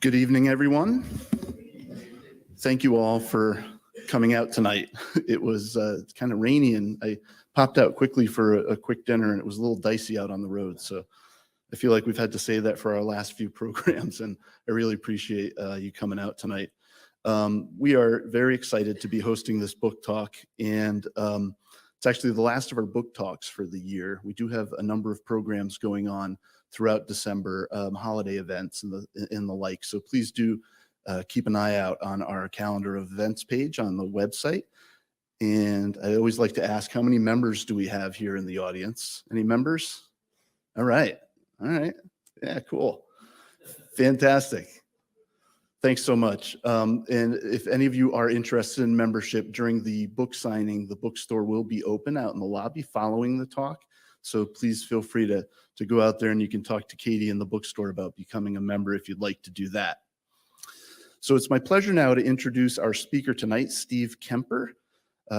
Good evening, everyone. Thank you all for coming out tonight. It was kind of rainy, and I popped out quickly for a quick dinner, and it was a little dicey out on the road. So I feel like we've had to say that for our last few programs, and I really appreciate you coming out tonight. We are very excited to be hosting this book talk, and it's actually the last of our book talks for the year. We do have a number of programs going on throughout December, holiday events and the like. So please do keep an eye out on our calendar of events page on the website. And I always like to ask, how many members do we have here in the audience? Any members? All right. Yeah, cool. Fantastic. Thanks so much. And if any of you are interested in membership during the book signing, the bookstore will be open out in the lobby following the talk. So please feel free to go out there, and you can talk to Katie in the bookstore about becoming a member if you'd like to do that. So it's my pleasure now to introduce our speaker tonight, Steve Kemper.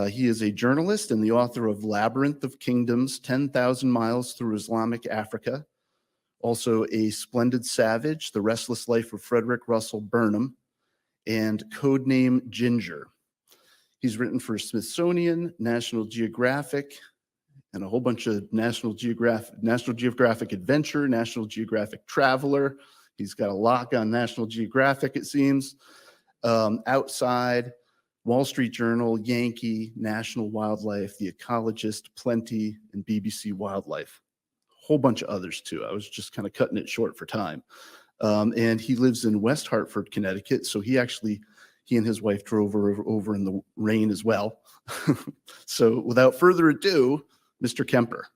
He is a journalist and the author of Labyrinth of Kingdoms, 10,000 Miles Through Islamic Africa. Also A Splendid Savage, The Restless Life of Frederick Russell Burnham, and Codename Ginger. He's written for Smithsonian, National Geographic, and a whole bunch of National Geographic Adventure, National Geographic Traveler. He's got a lock on National Geographic, it seems. Outside, Wall Street Journal, Yankee, National Wildlife, The Ecologist, Plenty, and BBC Wildlife. A whole bunch of others too. I was just kind of cutting it short for time. And he lives in West Hartford, Connecticut. So he and his wife drove over in the rain as well. So without further ado, Mr. Kemper.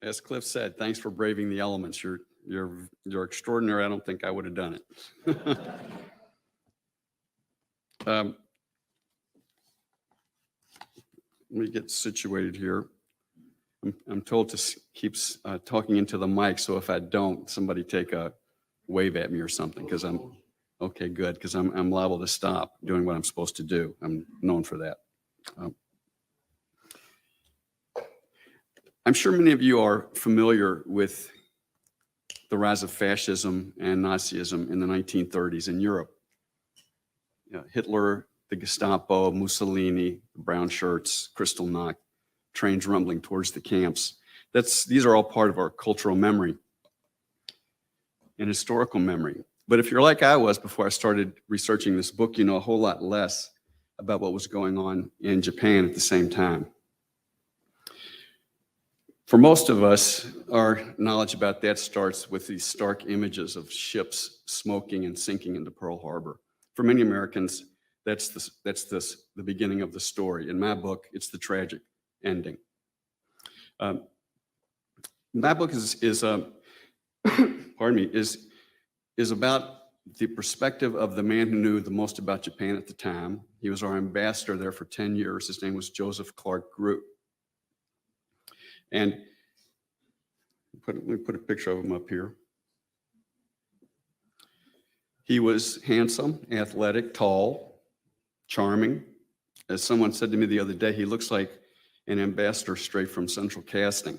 As Cliff said, thanks for braving the elements. You're extraordinary. I don't think I would have done it. Let me get situated here. I'm told to keep talking into the mic, so if I don't, somebody take a wave at me or something, because I'm okay, good, because I'm liable to stop doing what I'm supposed to do. I'm known for that. I'm sure many of you are familiar with the rise of fascism and Nazism in the 1930s in Europe. Hitler, the Gestapo, Mussolini, the brown shirts, Kristallnacht, trains rumbling towards the camps. These are all part of our cultural memory and historical memory. But if you're like I was before I started researching this book, you know a whole lot less about what was going on in Japan at the same time. For most of us, our knowledge about that starts with these stark images of ships smoking and sinking into Pearl Harbor. For many Americans, that's the beginning of the story. In my book, it's the tragic ending. My book is about the perspective of the man who knew the most about Japan at the time. He was our ambassador there for 10 years. His name was Joseph Clark Groot. And let me put a picture of him up here. He was handsome, athletic, tall, charming. As someone said to me the other day, he looks like an ambassador straight from Central Casting.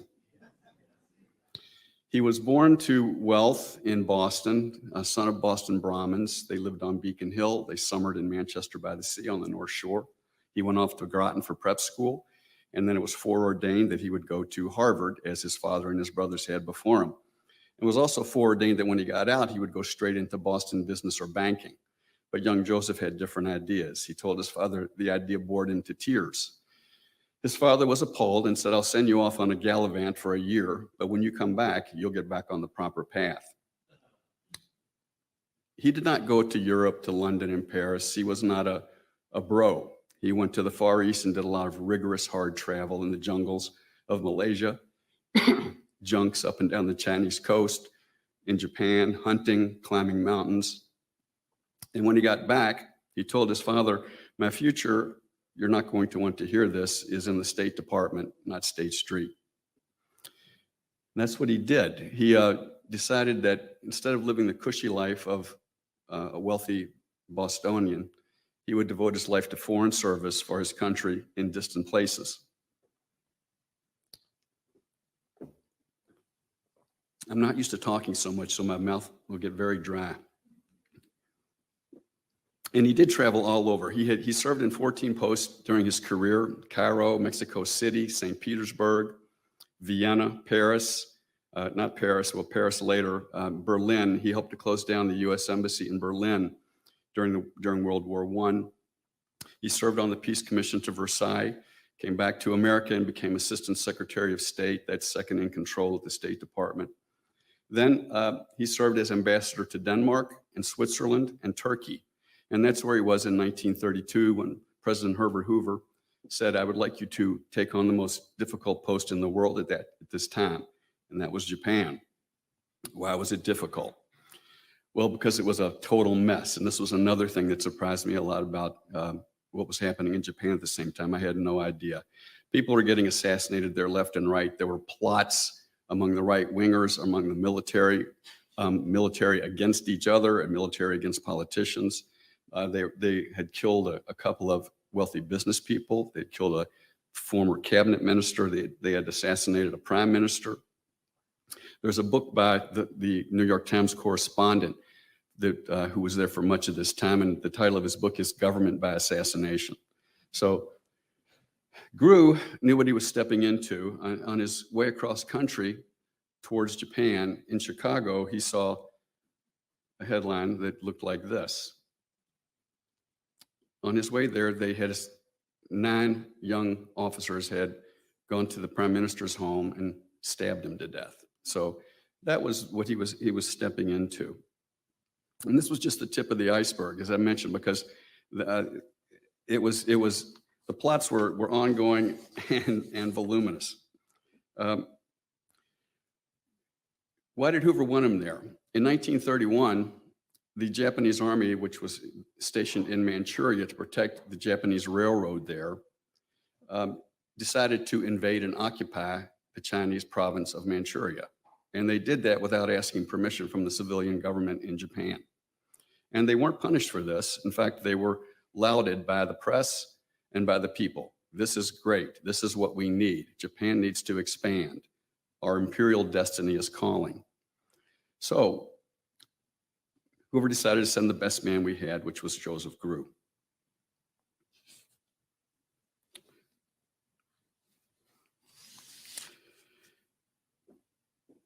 He was born to wealth in Boston, a son of Boston Brahmins. They lived on Beacon Hill. They summered in Manchester by the Sea on the North Shore. He went off to Groton for prep school, and then it was foreordained that he would go to Harvard, as his father and his brothers had before him. It was also foreordained that when he got out, he would go straight into Boston business or banking. But young Joseph had different ideas. He told his father the idea bored him to tears. His father was appalled and said, "I'll send you off on a gallivant for a year, but when you come back, you'll get back on the proper path." He did not go to Europe, to London and Paris. He was not a bro. He went to the Far East and did a lot of rigorous, hard travel in the jungles of Malaysia, junks up and down the Chinese coast, in Japan, hunting, climbing mountains. And when he got back, he told his father, "My future, you're not going to want to hear this, is in the State Department, not State Street." And that's what he did. He decided that instead of living the cushy life of a wealthy Bostonian, he would devote his life to foreign service for his country in distant places. I'm not used to talking so much, so my mouth will get very dry. And he did travel all over. He served in 14 posts during his career: Cairo, Mexico City, St. Petersburg, Vienna, Paris, not Paris, well, Paris later, Berlin. He helped to close down the U.S. Embassy in Berlin during World War I. He served on the Peace Commission to Versailles, came back to America and became Assistant Secretary of State, that's second in control of the State Department. Then he served as ambassador to Denmark and Switzerland and Turkey. And that's where he was in 1932 when President Herbert Hoover said, "I would like you to take on the most difficult post in the world at this time," and that was Japan. Why was it difficult? Well, because it was a total mess. And this was another thing that surprised me a lot about what was happening in Japan at the same time. I had no idea. People were getting assassinated there left and right. There were plots among the right-wingers, among the military against each other and military against politicians. They had killed a couple of wealthy business people. They had killed a former cabinet minister. They had assassinated a prime minister. There's a book by the New York Times correspondent who was there for much of this time, and the title of his book is Government by Assassination. So Grew knew what he was stepping into. On his way across country towards Japan, in Chicago, he saw a headline that looked like this. On his way there, 9 young officers had gone to the prime minister's home and stabbed him to death. So that was what he was stepping into. And this was just the tip of the iceberg, as I mentioned, because the plots were ongoing and voluminous. Why did Hoover want him there? In 1931, the Japanese army, which was stationed in Manchuria to protect the Japanese railroad there, decided to invade and occupy the Chinese province of Manchuria. And they did that without asking permission from the civilian government in Japan. And they weren't punished for this. In fact, they were lauded by the press and by the people. This is great. This is what we need. Japan needs to expand. Our imperial destiny is calling. So Hoover decided to send the best man we had, which was Joseph Grew.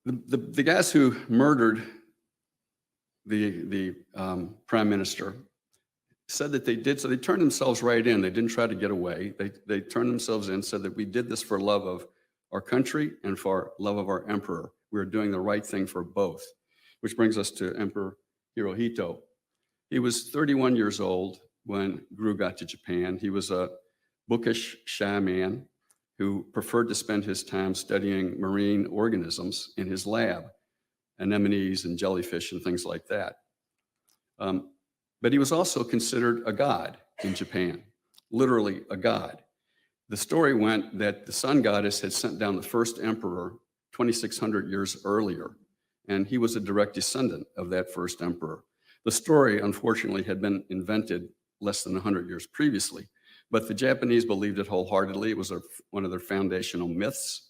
The guys who murdered the prime minister said that they did, so they turned themselves right in. They didn't try to get away. They turned themselves in, said that we did this for love of our country and for love of our emperor. We were doing the right thing for both, which brings us to Emperor Hirohito. He was 31 years old when Grew got to Japan. He was a bookish, shy man who preferred to spend his time studying marine organisms in his lab, anemones and jellyfish and things like that. But he was also considered a god in Japan, literally a god. The story went that the sun goddess had sent down the first emperor 2,600 years earlier, and he was a direct descendant of that first emperor. The story, unfortunately, had been invented less than 100 years previously, but the Japanese believed it wholeheartedly. It was one of their foundational myths,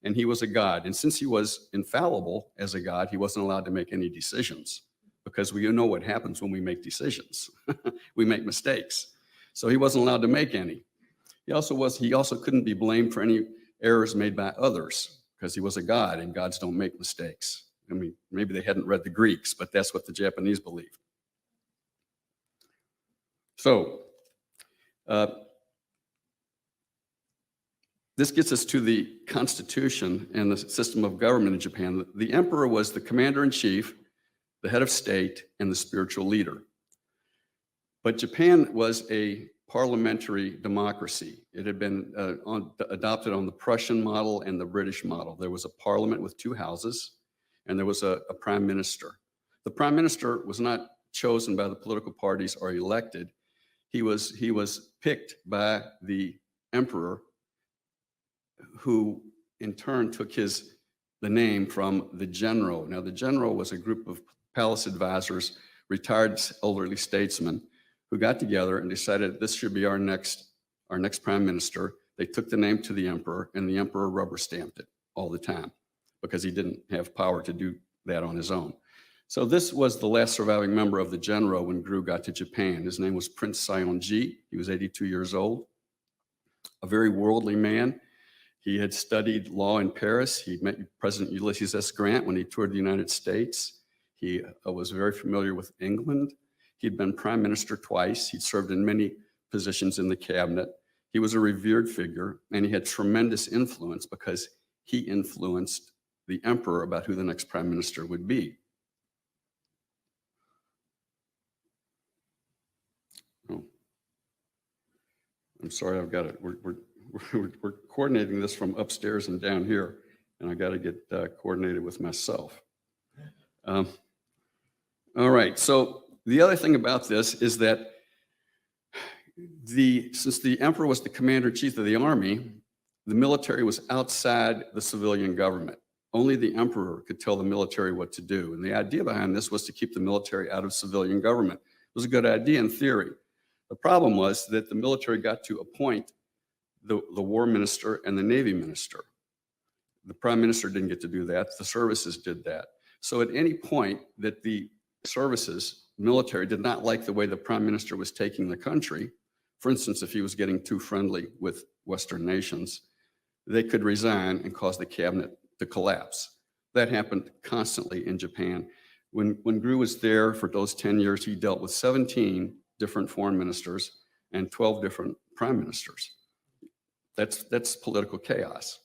and he was a god. And since he was infallible as a god, he wasn't allowed to make any decisions, because we know what happens when we make decisions. We make mistakes. So he wasn't allowed to make any. He also couldn't be blamed for any errors made by others, because he was a god, and gods don't make mistakes. I mean, maybe they hadn't read the Greeks, but that's what the Japanese believed. So this gets us to the constitution and the system of government in Japan. The emperor was the commander-in-chief, the head of state, and the spiritual leader. But Japan was a parliamentary democracy. It had been adopted on the Prussian model and the British model. There was a parliament with 2 houses, and there was a prime minister. The prime minister was not chosen by the political parties or elected. He was picked by the emperor, who in turn took the name from the general. Now, the general was a group of palace advisors, retired elderly statesmen, who got together and decided this should be our next prime minister. They took the name to the emperor, and the emperor rubber stamped it all the time because he didn't have power to do that on his own. So this was the last surviving member of the Genro when Gru got to Japan. His name was Prince Seonji. He was 82 years old, a very worldly man. He had studied law in Paris. He met President Ulysses S. Grant when he toured the United States. He was very familiar with England. He'd been prime minister twice. He'd served in many positions in the cabinet. He was a revered figure, and he had tremendous influence because he influenced the emperor about who the next prime minister would be. Oh, I'm sorry, I've got it. We're coordinating this from upstairs and down here, and I got to get coordinated with myself. All right, so the other thing about this is that since the emperor was the commander-in-chief of the army, the military was outside the civilian government. Only the emperor could tell the military what to do. And the idea behind this was to keep the military out of civilian government. It was a good idea in theory. The problem was that the military got to appoint the war minister and the navy minister. The prime minister didn't get to do that. The services did that. So at any point that the services, military, did not like the way the prime minister was taking the country, for instance, if he was getting too friendly with Western nations, they could resign and cause the cabinet to collapse. That happened constantly in Japan. When Gru was there for those 10 years, he dealt with 17 different foreign ministers and 12 different prime ministers. That's political chaos.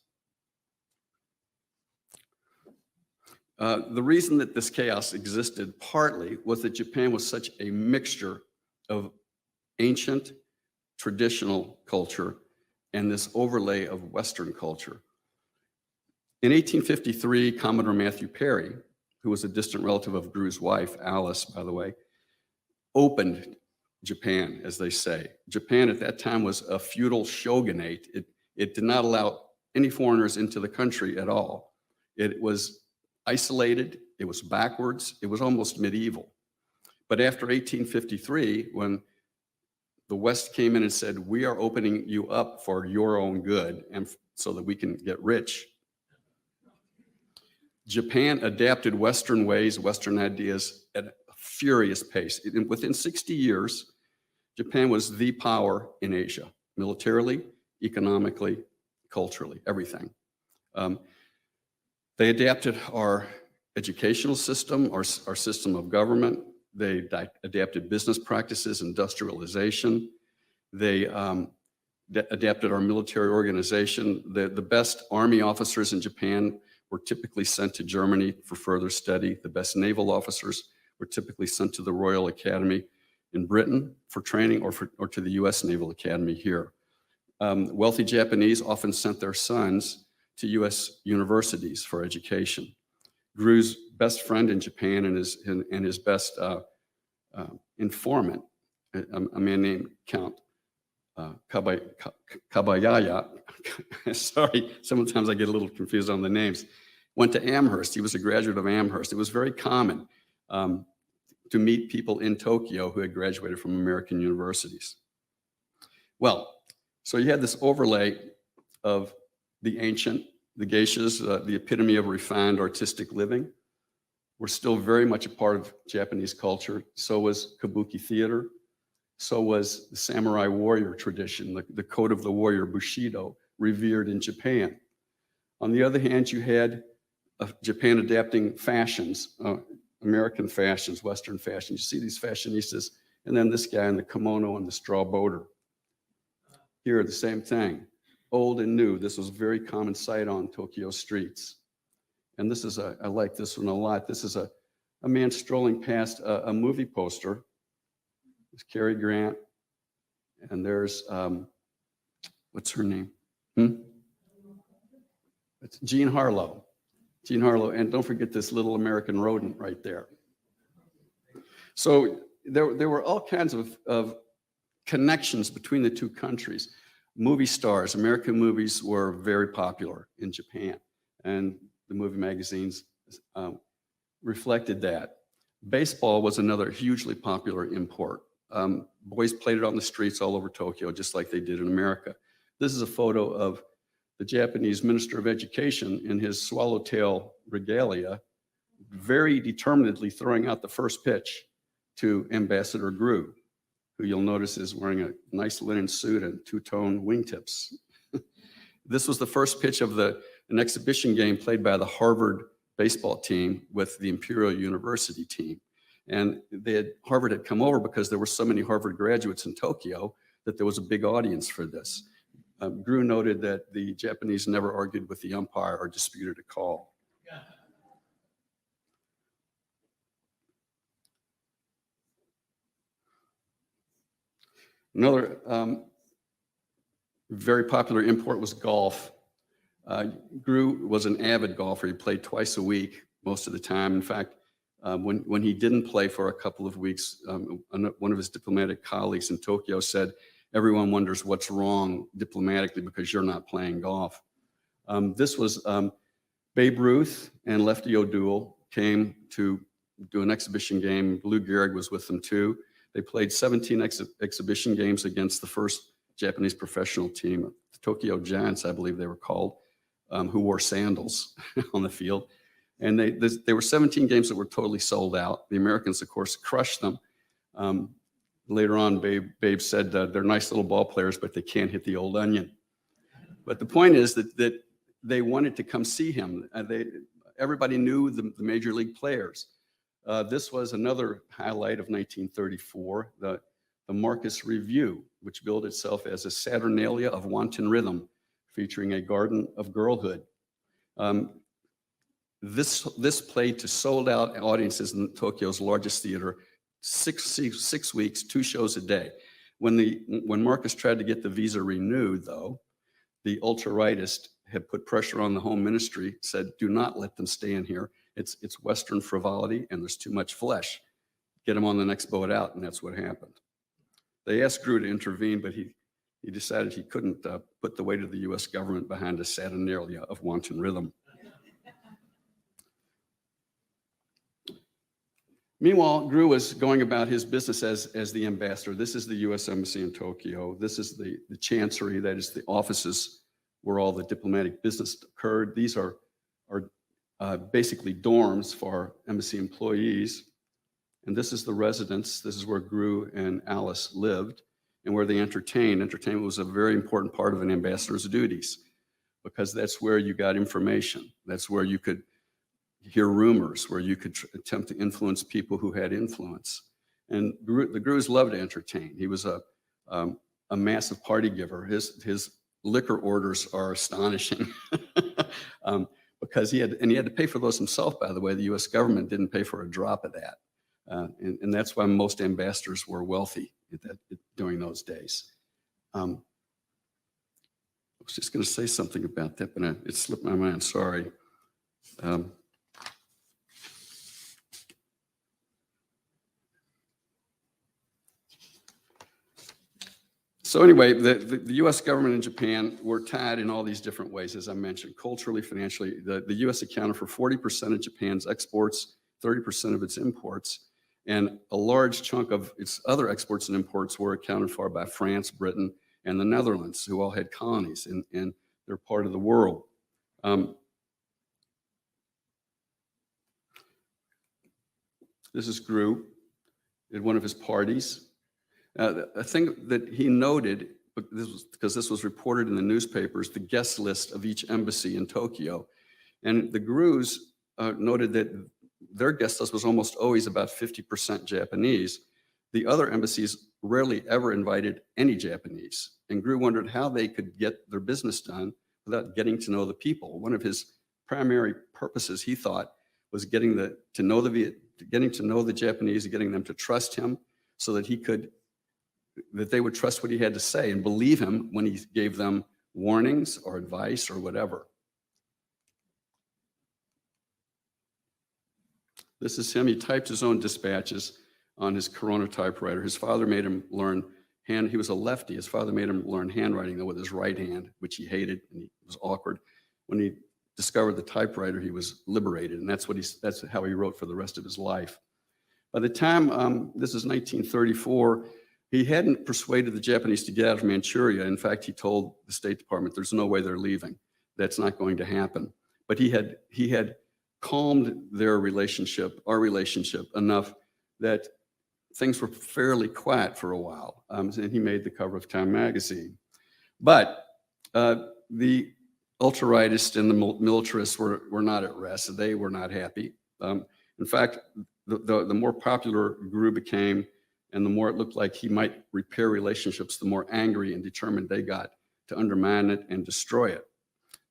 The reason that this chaos existed partly was that Japan was such a mixture of ancient, traditional culture and this overlay of Western culture. In 1853, Commodore Matthew Perry, who was a distant relative of Gru's wife, Alice, by the way, opened Japan, as they say. Japan at that time was a feudal shogunate. It did not allow any foreigners into the country at all. It was isolated, it was backwards, it was almost medieval. But after 1853, when the West came in and said, we are opening you up for your own good and so that we can get rich, Japan adapted Western ways, Western ideas at a furious pace. Within 60 years, Japan was the power in Asia, militarily, economically, culturally, everything. They adapted our educational system, our system of government. They adapted business practices, industrialization. They adapted our military organization. The best army officers in Japan were typically sent to Germany for further study. The best naval officers were typically sent to the Royal Academy in Britain for training or to the US Naval Academy here. Wealthy Japanese often sent their sons to US universities for education. Gru's best friend in Japan and his best informant, a man named Count Kabayaya, sorry, sometimes I get a little confused on the names, went to Amherst. He was a graduate of Amherst. It was very common to meet people in Tokyo who had graduated from American universities. Well, so you had this overlay of the ancient, the geishas, the epitome of refined artistic living, were still very much a part of Japanese culture. So was kabuki theater. So was the samurai warrior tradition, the code of the warrior, Bushido, revered in Japan. On the other hand, you had Japan adapting fashions, American fashions, Western fashions. You see these fashionistas, and then this guy in the kimono and the straw boater. Here, the same thing, old and new. This was a very common sight on Tokyo streets. And this is I like this one a lot. This is a man strolling past a movie poster. There's Cary Grant, and there's, what's her name? It's Jean Harlow. Jean Harlow, and don't forget this little American rodent right there. So there were all kinds of connections between the two countries. Movie stars, American movies were very popular in Japan, and the movie magazines reflected that. Baseball was another hugely popular import boys played it on the streets all over Tokyo, just like they did in America. This is a photo of the Japanese Minister of Education in his swallowtail regalia, very determinedly throwing out the first pitch to Ambassador Grew, who you'll notice is wearing a nice linen suit and two-tone wingtips. This was the first pitch of an exhibition game played by the Harvard baseball team with the Imperial University team. And Harvard had come over because there were so many Harvard graduates in Tokyo that there was a big audience for this. Grew noted that the Japanese never argued with the umpire or disputed a call. Another very popular import was golf. Grew was an avid golfer. He played twice a week most of the time. In fact, when he didn't play for a couple of weeks, one of his diplomatic colleagues in Tokyo said, "Everyone wonders what's wrong diplomatically because you're not playing golf." This was Babe Ruth and Lefty O'Doul came to do an exhibition game. Lou Gehrig was with them too. They played 17 exhibition games against the first Japanese professional team, the Tokyo Giants, I believe they were called, who wore sandals on the field. And they were 17 games that were totally sold out. The Americans, of course, crushed them. Later on, Babe said they're nice little ball players, but they can't hit the old onion. But the point is that they wanted to come see him. Everybody knew the major league players. This was another highlight of 1934, the Marcus Review, which billed itself as a Saturnalia of wanton rhythm, featuring a garden of girlhood. This played to sold-out audiences in Tokyo's largest theater, six weeks, 2 shows a day. When Marcus tried to get the visa renewed, though, the ultra-rightist had put pressure on the home ministry, said, "Do not let them stay in here. It's Western frivolity, and there's too much flesh. Get them on the next boat out," and that's what happened. They asked Grew to intervene, but he decided he couldn't put the weight of the U.S. government behind a Saturnalia of wanton rhythm. Meanwhile, Grew was going about his business as the ambassador. This is the U.S. Embassy in Tokyo. This is the chancery, that is the offices where all the diplomatic business occurred. These are basically dorms for embassy employees. And this is the residence. This is where Grew and Alice lived and where they entertained. Entertainment was a very important part of an ambassador's duties because that's where you got information. That's where you could hear rumors, where you could attempt to influence people who had influence. And the Grews loved to entertain. He was a massive party giver. His liquor orders are astonishing because he had to pay for those himself, by the way. The U.S. government didn't pay for a drop of that. And that's why most ambassadors were wealthy during those days. I was just going to say something about that, but it slipped my mind, sorry. So anyway, the U.S. government and Japan were tied in all these different ways, as I mentioned, culturally, financially. The U.S. accounted for 40% of Japan's exports, 30% of its imports, and a large chunk of its other exports and imports were accounted for by France, Britain, and the Netherlands, who all had colonies in their part of the world. This is Grew at one of his parties. A thing that he noted, because this was reported in the newspapers, the guest list of each embassy in Tokyo. And the Grews noted that their guest list was almost always about 50% Japanese. The other embassies rarely ever invited any Japanese. And Grew wondered how they could get their business done without getting to know the people. One of his primary purposes, he thought, was getting to know the Japanese, getting them to trust him so that they would trust what he had to say and believe him when he gave them warnings or advice or whatever. This is him. He typed his own dispatches on his Corona typewriter. His father made him learn he was a lefty. His father made him learn handwriting, though, with his right hand, which he hated, and it was awkward. When he discovered the typewriter, he was liberated, and that's how he wrote for the rest of his life. By the time, this is 1934, he hadn't persuaded the Japanese to get out of Manchuria. In fact, he told the State Department, there's no way they're leaving. That's not going to happen. But he had calmed their relationship, our relationship, enough that things were fairly quiet for a while. And he made the cover of Time magazine. But the ultra-rightists and the militarists were not at rest. They were not happy. In fact, the more popular Gru became, and the more it looked like he might repair relationships, the more angry and determined they got to undermine it and destroy it.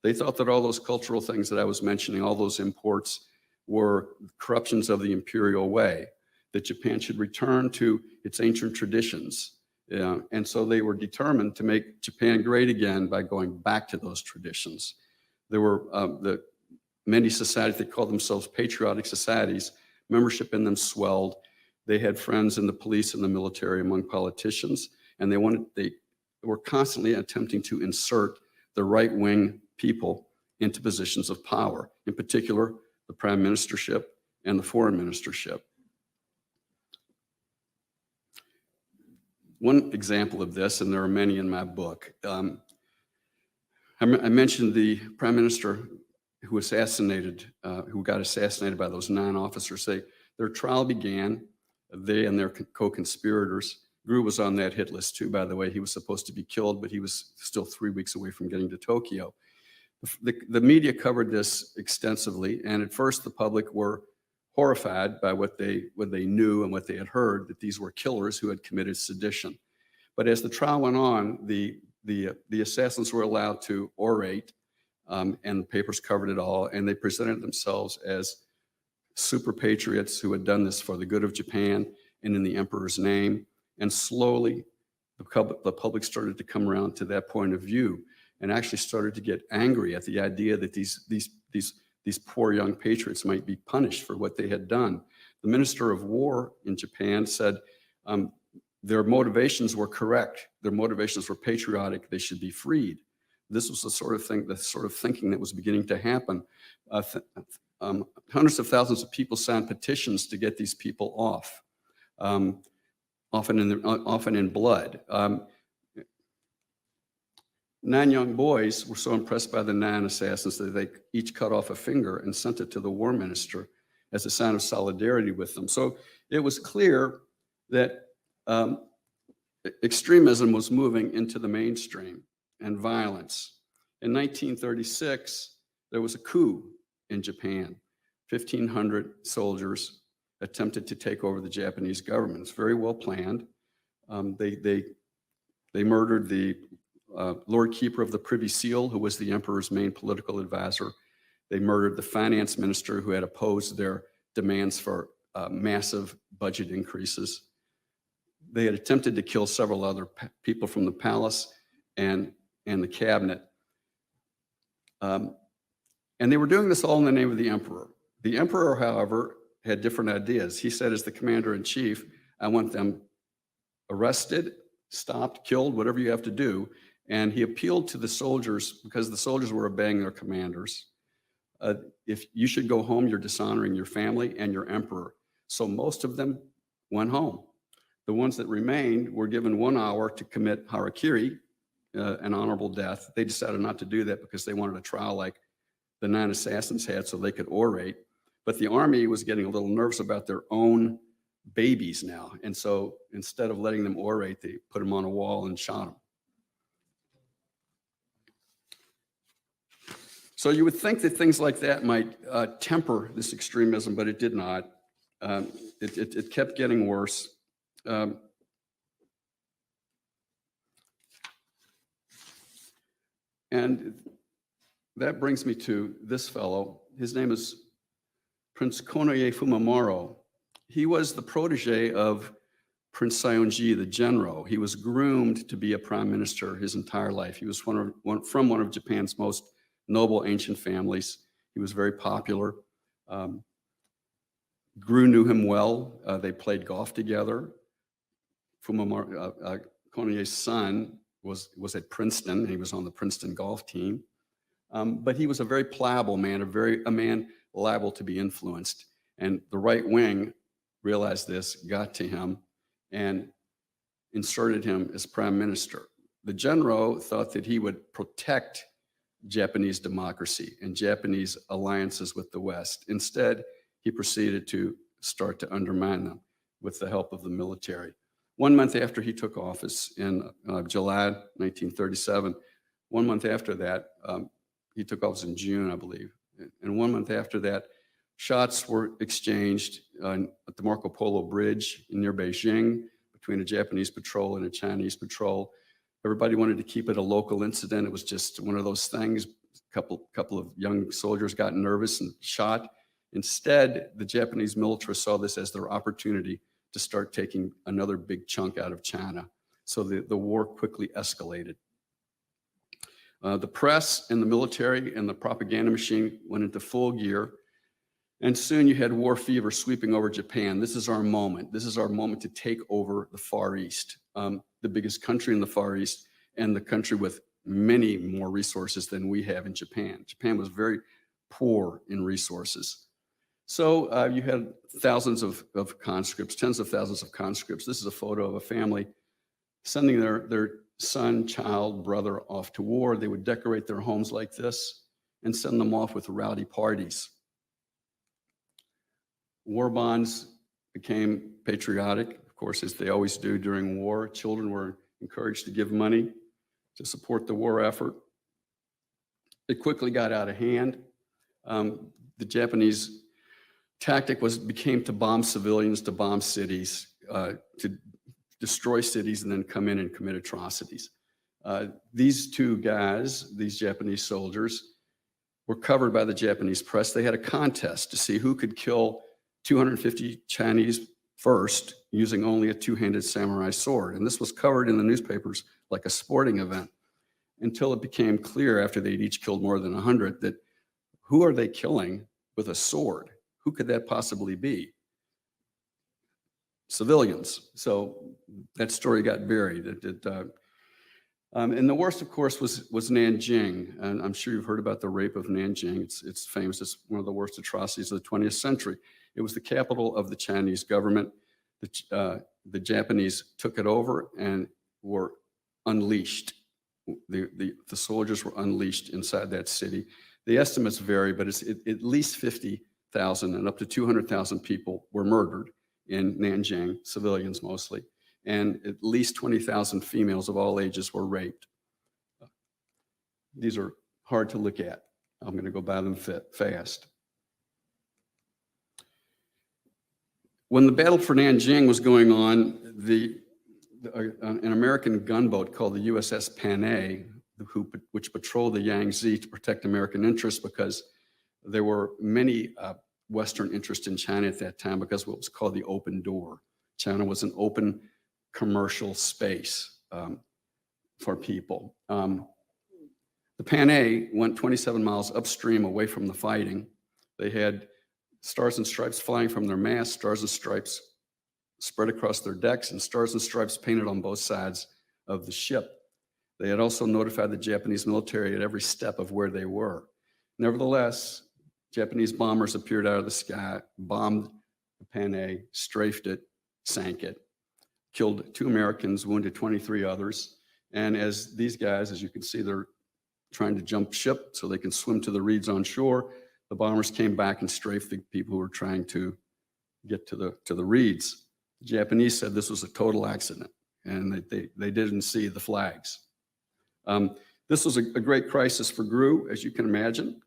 They thought that all those cultural things that I was mentioning, all those imports, were corruptions of the imperial way, that Japan should return to its ancient traditions. And so they were determined to make Japan great again by going back to those traditions. There were many societies that called themselves patriotic societies. Membership in them swelled. They had friends in the police and the military, among politicians, and they were constantly attempting to insert the right-wing people into positions of power, in particular, the prime ministership and the foreign ministership. One example of this, and there are many in my book, I mentioned the prime minister who got assassinated by those 9 officers. Their trial began, they and their co-conspirators. Gru was on that hit list too, by the way. He was supposed to be killed, but he was still 3 weeks away from getting to Tokyo. The media covered this extensively, and at first the public were horrified by what they knew and what they had heard, that these were killers who had committed sedition. But as the trial went on, the assassins were allowed to orate, and the papers covered it all, and they presented themselves as super patriots who had done this for the good of Japan and in the emperor's name. And slowly, the public started to come around to that point of view, and actually started to get angry at the idea that these poor young patriots might be punished for what they had done. The Minister of War in Japan said their motivations were correct. Their motivations were patriotic. They should be freed. This was the sort of thinking that was beginning to happen. Hundreds of thousands of people signed petitions to get these people off, often in blood. 9 young boys were so impressed by the 9 assassins that they each cut off a finger and sent it to the war minister as a sign of solidarity with them. So it was clear that extremism was moving into the mainstream, and violence. In 1936, there was a coup in Japan. 1,500 soldiers attempted to take over the Japanese government. It's very well planned. They murdered the Lord Keeper of the Privy Seal, who was the emperor's main political advisor. They murdered the finance minister, who had opposed their demands for massive budget increases. They had attempted to kill several other people from the palace and the cabinet. And they were doing this all in the name of the emperor. The emperor, however, had different ideas. He said, as the commander-in-chief, I want them arrested, stopped, killed, whatever you have to do. And he appealed to the soldiers, because the soldiers were obeying their commanders. If you should go home, you're dishonoring your family and your emperor. So most of them went home. The ones that remained were given 1 hour to commit harakiri, an honorable death. They decided not to do that because they wanted a trial like the 9 assassins had, so they could orate. But the army was getting a little nervous about their own babies now. And so instead of letting them orate, they put them on a wall and shot them. So you would think that things like that might temper this extremism, but it did not. It kept getting worse. And that brings me to this fellow. His name is Prince Konoye Fumimaro. He was the protege of Prince Saionji, the Genro. He was groomed to be a prime minister his entire life. He was from one of Japan's most noble ancient families. He was very popular. Gru knew him well. They played golf together. Konoye's son was at Princeton. He was on the Princeton golf team. But he was a very pliable man, a man liable to be influenced. And the right wing realized this, got to him, and inserted him as prime minister. The general thought that he would protect Japanese democracy and Japanese alliances with the West. Instead, he proceeded to start to undermine them with the help of the military. 1 month after he took office in July 1937, 1 month after that, he took office in June, I believe. And 1 month after that, shots were exchanged at the Marco Polo Bridge near Beijing between a Japanese patrol and a Chinese patrol. Everybody wanted to keep it a local incident. It was just one of those things. A couple of young soldiers got nervous and shot. Instead, the Japanese militarists saw this as their opportunity to start taking another big chunk out of China. So the war quickly escalated. The press and the military and the propaganda machine went into full gear. And soon you had war fever sweeping over Japan. This is our moment. This is our moment to take over the Far East, the biggest country in the Far East, and the country with many more resources than we have in Japan. Japan was very poor in resources. So you had thousands of conscripts, tens of thousands of conscripts. This is a photo of a family sending their son, child, brother off to war. They would decorate their homes like this and send them off with rowdy parties. War bonds became patriotic, of course, as they always do during war. Children were encouraged to give money to support the war effort. It quickly got out of hand. The Japanese tactic became to bomb civilians, to bomb cities, to destroy cities, and then come in and commit atrocities. These two guys, these Japanese soldiers, were covered by the Japanese press. They had a contest to see who could kill 250 Chinese first using only a two-handed samurai sword. And this was covered in the newspapers like a sporting event until it became clear after they'd each killed more than 100 that who are they killing with a sword? Who could that possibly be? Civilians. So that story got buried. And the worst, of course, was Nanjing. And I'm sure you've heard about the rape of Nanjing. It's famous. It's one of the worst atrocities of the 20th century. It was the capital of the Chinese government. The Japanese took it over and were unleashed. The soldiers were unleashed inside that city. The estimates vary, but it's at least 50,000 and up to 200,000 people were murdered in Nanjing, civilians mostly, and at least 20,000 females of all ages were raped. These are hard to look at. I'm going to go by them fast. When the battle for Nanjing was going on, an American gunboat called the USS Panay, which patrolled the Yangtze to protect American interests, because there were many Western interests in China at that time because of what was called the open door. China was an open commercial space for people. The Panay went 27 miles upstream away from the fighting. They had stars and stripes flying from their masts, stars and stripes spread across their decks, and stars and stripes painted on both sides of the ship. They had also notified the Japanese military at every step of where they were. Nevertheless, Japanese bombers appeared out of the sky, bombed the Panay, strafed it, sank it, killed 2 Americans, wounded 23 others. And as these guys, as you can see, they're trying to jump ship so they can swim to the reeds on shore. The bombers came back and strafed the people who were trying to get to the reeds. The Japanese said this was a total accident, and they didn't see the flags. This was a great crisis for Grew, as you can imagine.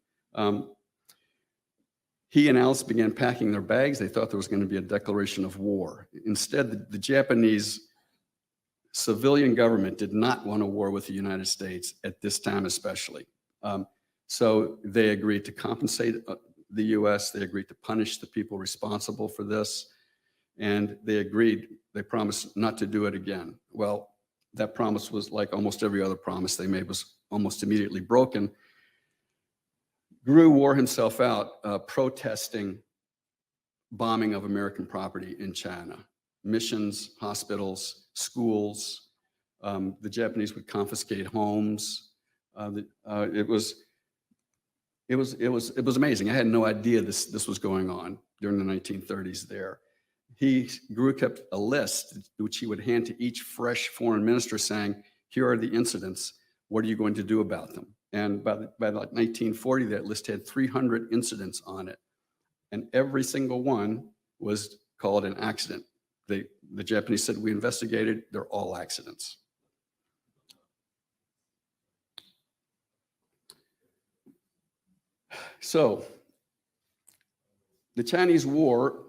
He and Alice began packing their bags. They thought there was going to be a declaration of war. Instead, the Japanese civilian government did not want a war with the United States at this time especially. So they agreed to compensate the US, they agreed to punish the people responsible for this, and they promised not to do it again. Well, that promise was, like almost every other promise they made, was almost immediately broken. Grew wore himself out protesting bombing of American property in China. Missions, hospitals, schools. The Japanese would confiscate homes. It was amazing. I had no idea this was going on during the 1930s there. Gru kept a list which he would hand to each fresh foreign minister saying, here are the incidents. What are you going to do about them? And by like 1940, that list had 300 incidents on it. And every single one was called an accident. The Japanese said, we investigated, they're all accidents. So the Chinese War,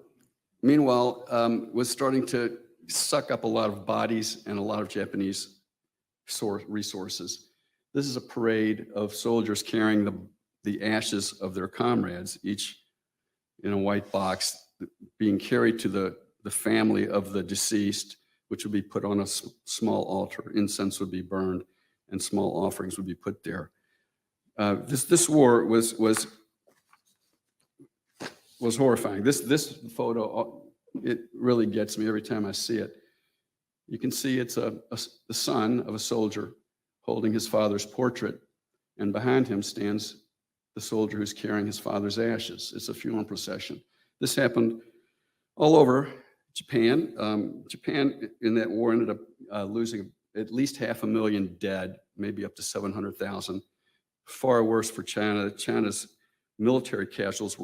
meanwhile, was starting to suck up a lot of bodies and a lot of Japanese resources. This is a parade of soldiers carrying the ashes of their comrades, each in a white box, being carried to the family of the deceased, which would be put on a small altar. Incense would be burned, and small offerings would be put there. This war was horrifying. This photo, it really gets me every time I see it. You can see it's the son of a soldier holding his father's portrait, and behind him stands the soldier who's carrying his father's ashes. It's a funeral procession. This happened all over Japan. Japan in that war ended up losing at least 500,000 dead, maybe up to 700,000. Far worse for China. China's military casualties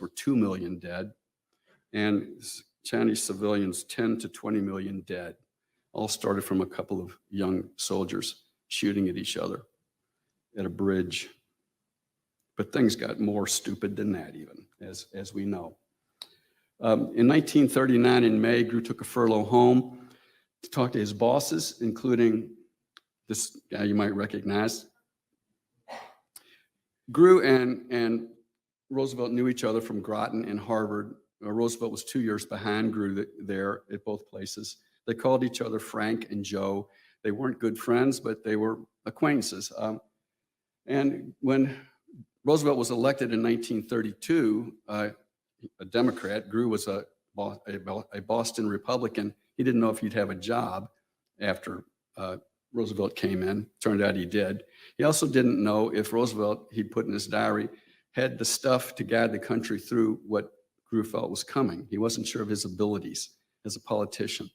were 2 million dead, and Chinese civilians 10 to 20 million dead. All started from a couple of young soldiers shooting at each other at a bridge. But things got more stupid than that, even, as we know. In 1939, in May, Gru took a furlough home to talk to his bosses, including this guy you might recognize. Gru and Roosevelt knew each other from Groton and Harvard. Roosevelt was 2 years behind Gru there at both places. They called each other Frank and Joe. They weren't good friends, but they were acquaintances. And when Roosevelt was elected in 1932, a Democrat, Gru was a Boston Republican. He didn't know if he'd have a job after Roosevelt came in. Turned out he did. He also didn't know if Roosevelt, he'd put in his diary, had the stuff to guide the country through what Gru felt was coming. He wasn't sure of his abilities as a politician.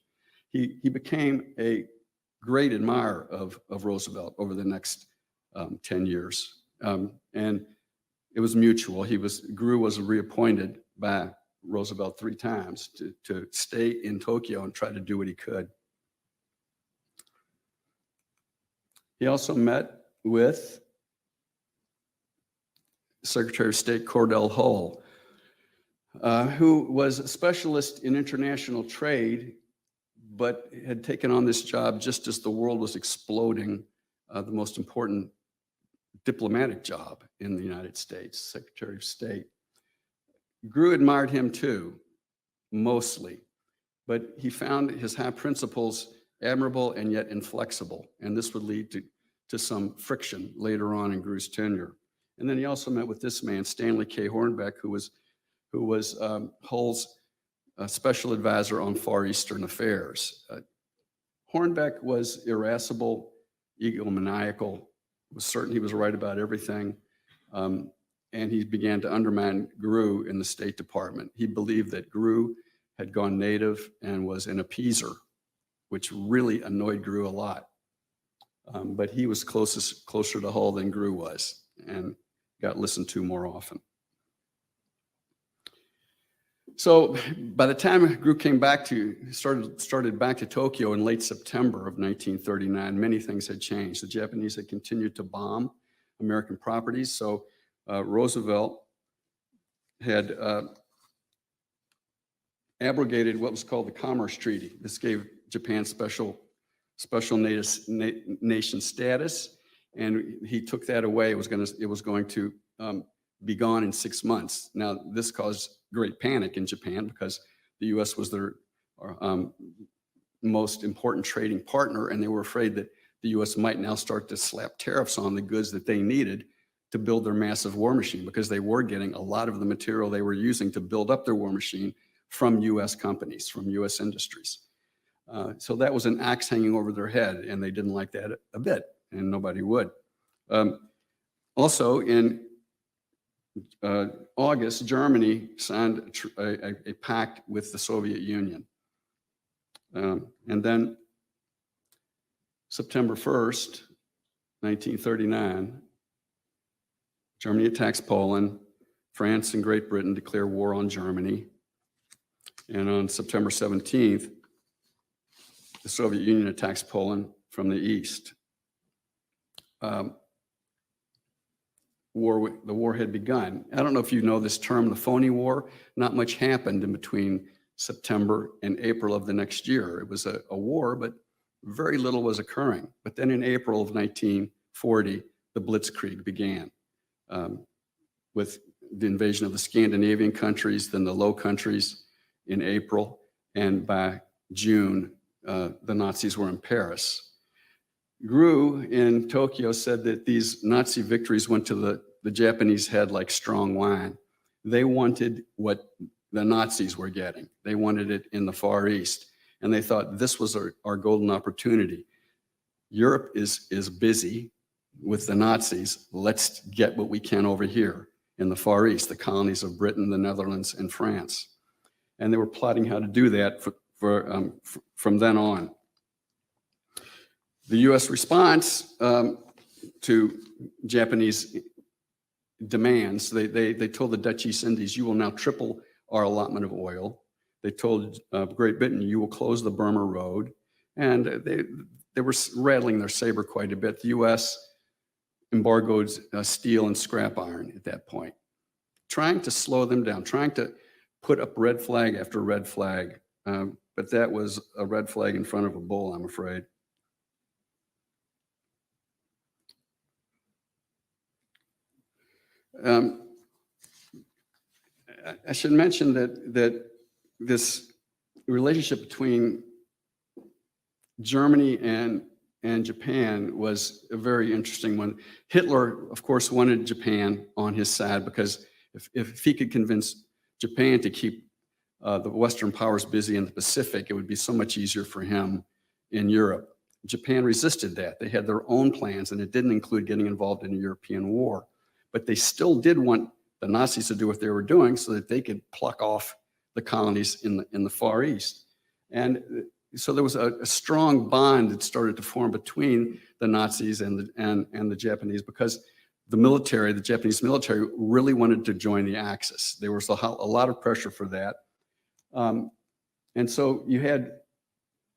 He became a great admirer of Roosevelt over the next 10 years. And it was mutual. Gru was reappointed by Roosevelt 3 times to stay in Tokyo and try to do what he could. He also met with Secretary of State Cordell Hull, who was a specialist in international trade, but had taken on this job just as the world was exploding, the most important diplomatic job in the United States, Secretary of State. Gru admired him too, mostly, but he found his high principles admirable and yet inflexible, and this would lead to some friction later on in Gru's tenure. And then he also met with this man, Stanley K. Hornbeck, who was Hull's special advisor on Far Eastern affairs. Hornbeck was irascible, egomaniacal, was certain he was right about everything, and he began to undermine Gru in the State Department. He believed that Gru had gone native and was an appeaser, which really annoyed Gru a lot. But he was closer to Hull than Gru was, and got listened to more often. So by the time Gru came back started back to Tokyo in late September of 1939, many things had changed. The Japanese had continued to bomb American properties, so Roosevelt had abrogated what was called the Commerce Treaty. This gave Japan special nation status, and he took that away. It was going to be gone in 6 months. Now, this caused great panic in Japan because the U.S. was their most important trading partner, and they were afraid that the U.S. might now start to slap tariffs on the goods that they needed to build their massive war machine, because they were getting a lot of the material they were using to build up their war machine from U.S. companies, from U.S. industries. So that was an axe hanging over their head, and they didn't like that a bit, and nobody would. Also, in August, Germany signed a pact with the Soviet Union. And then September 1st, 1939, Germany attacks Poland. France and Great Britain declare war on Germany. And on September 17th, the Soviet Union attacks Poland from the east. The war had begun. I don't know if you know this term, the phony war. Not much happened in between September and April of the next year. It was a war, but very little was occurring. But then in April of 1940, the Blitzkrieg began with the invasion of the Scandinavian countries, then the Low Countries in April, and by June, the Nazis were in Paris. Gru in Tokyo said that these Nazi victories went to the Japanese head like strong wine. They wanted what the Nazis were getting. They wanted it in the Far East. And they thought this was our golden opportunity. Europe is busy with the Nazis. Let's get what we can over here in the Far East, the colonies of Britain, the Netherlands, and France. And they were plotting how to do that from then on. The US response to Japanese demands, they told the Dutch East Indies, you will now triple our allotment of oil. They told Great Britain, you will close the Burma Road. And they were rattling their saber quite a bit. The US embargoed steel and scrap iron at that point, trying to slow them down, trying to put up red flag after red flag. But that was a red flag in front of a bull, I'm afraid. I should mention that this relationship between Germany and Japan was a very interesting one. Hitler, of course, wanted Japan on his side because if he could convince Japan to keep the Western powers busy in the Pacific, it would be so much easier for him in Europe. Japan resisted that. They had their own plans, and it didn't include getting involved in a European war. But they still did want the Nazis to do what they were doing so that they could pluck off the colonies in the Far East. And so there was a strong bond that started to form between the Nazis and the Japanese, because the Japanese military really wanted to join the Axis. There was a lot of pressure for that. And so you had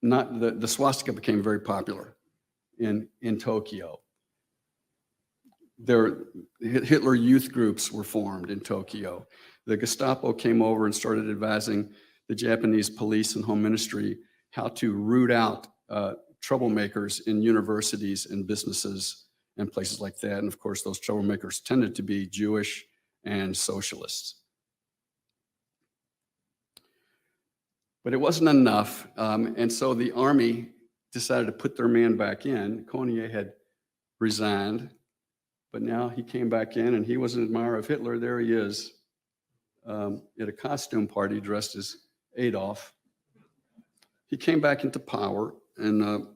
the swastika became very popular in Tokyo. Hitler youth groups were formed in Tokyo. The Gestapo came over and started advising the Japanese police and home ministry how to root out troublemakers in universities and businesses and places like that. And of course, those troublemakers tended to be Jewish and socialists. But it wasn't enough. And so the army decided to put their man back in. Koniye had resigned, but now he came back in, and he was an admirer of Hitler. There he is at a costume party dressed as Adolf. He came back into power in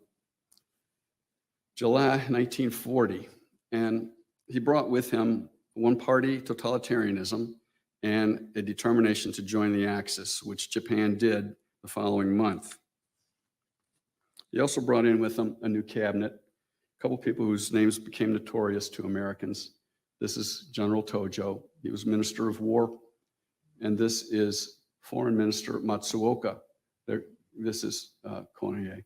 July 1940, and he brought with him one-party totalitarianism and a determination to join the Axis, which Japan did the following month. He also brought in with him a new cabinet, a couple people whose names became notorious to Americans. This is General Tojo. He was Minister of War. And this is Foreign Minister Matsuoka. This is Koniye.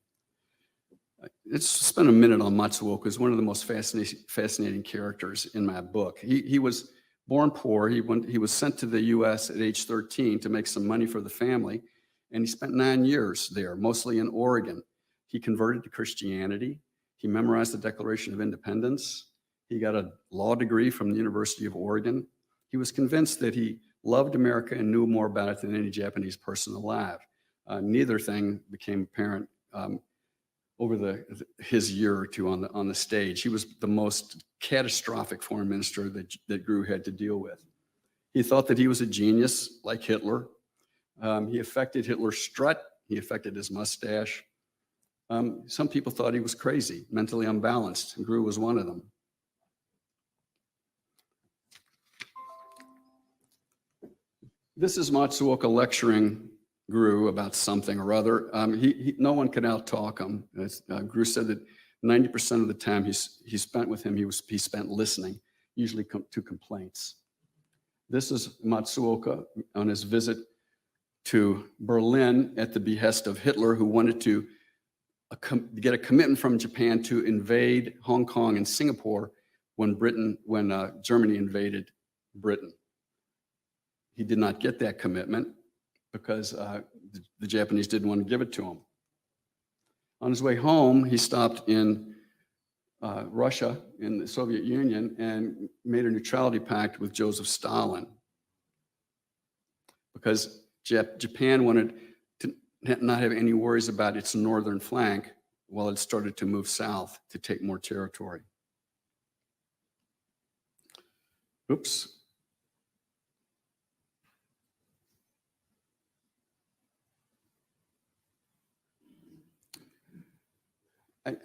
Let's spend a minute on Matsuoka. He's one of the most fascinating characters in my book. He was born poor. He was sent to the US at age 13 to make some money for the family. And he spent 9 years there, mostly in Oregon. He converted to Christianity. He memorized the Declaration of Independence. He got a law degree from the University of Oregon. He was convinced that he loved America and knew more about it than any Japanese person alive. Neither thing became apparent over his year or two on the stage. He was the most catastrophic foreign minister that Gru had to deal with. He thought that he was a genius, like Hitler. He affected Hitler's strut. He affected his mustache. Some people thought he was crazy, mentally unbalanced, and Gru was one of them. This is Matsuoka lecturing Gru about something or other. No one could out-talk him. Gru said that 90% of the time he spent with him, he spent listening, usually to complaints. This is Matsuoka on his visit to Berlin at the behest of Hitler, who wanted to get a commitment from Japan to invade Hong Kong and Singapore when Germany invaded Britain. He did not get that commitment because the Japanese didn't want to give it to him. On his way home, he stopped in Russia, in the Soviet Union, and made a neutrality pact with Joseph Stalin because Japan wanted to not have any worries about its northern flank while it started to move south to take more territory. Oops.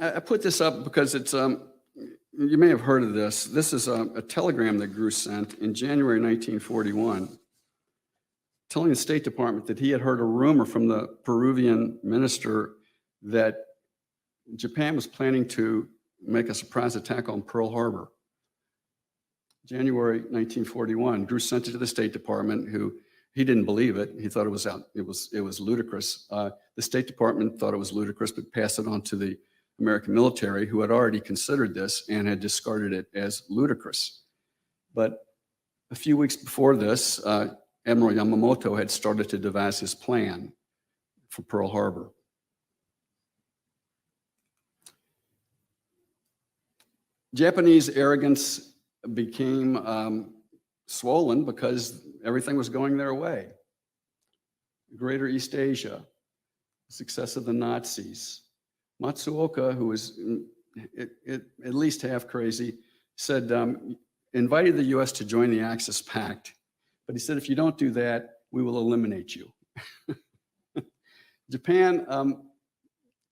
I put this up because it's, you may have heard of this. This is a telegram that Gru sent in January 1941, telling the State Department that he had heard a rumor from the Peruvian minister that Japan was planning to make a surprise attack on Pearl Harbor. January 1941, Gru sent it to the State Department, who he didn't believe it. He thought it was ludicrous. The State Department thought it was ludicrous, but passed it on to the American military, who had already considered this and had discarded it as ludicrous. But a few weeks before this, Admiral Yamamoto had started to devise his plan for Pearl Harbor. Japanese arrogance became swollen because everything was going their way. Greater East Asia, success of the Nazis. Matsuoka, who was at least half crazy, said, invited the US to join the Axis Pact. But he said, if you don't do that, we will eliminate you. Japan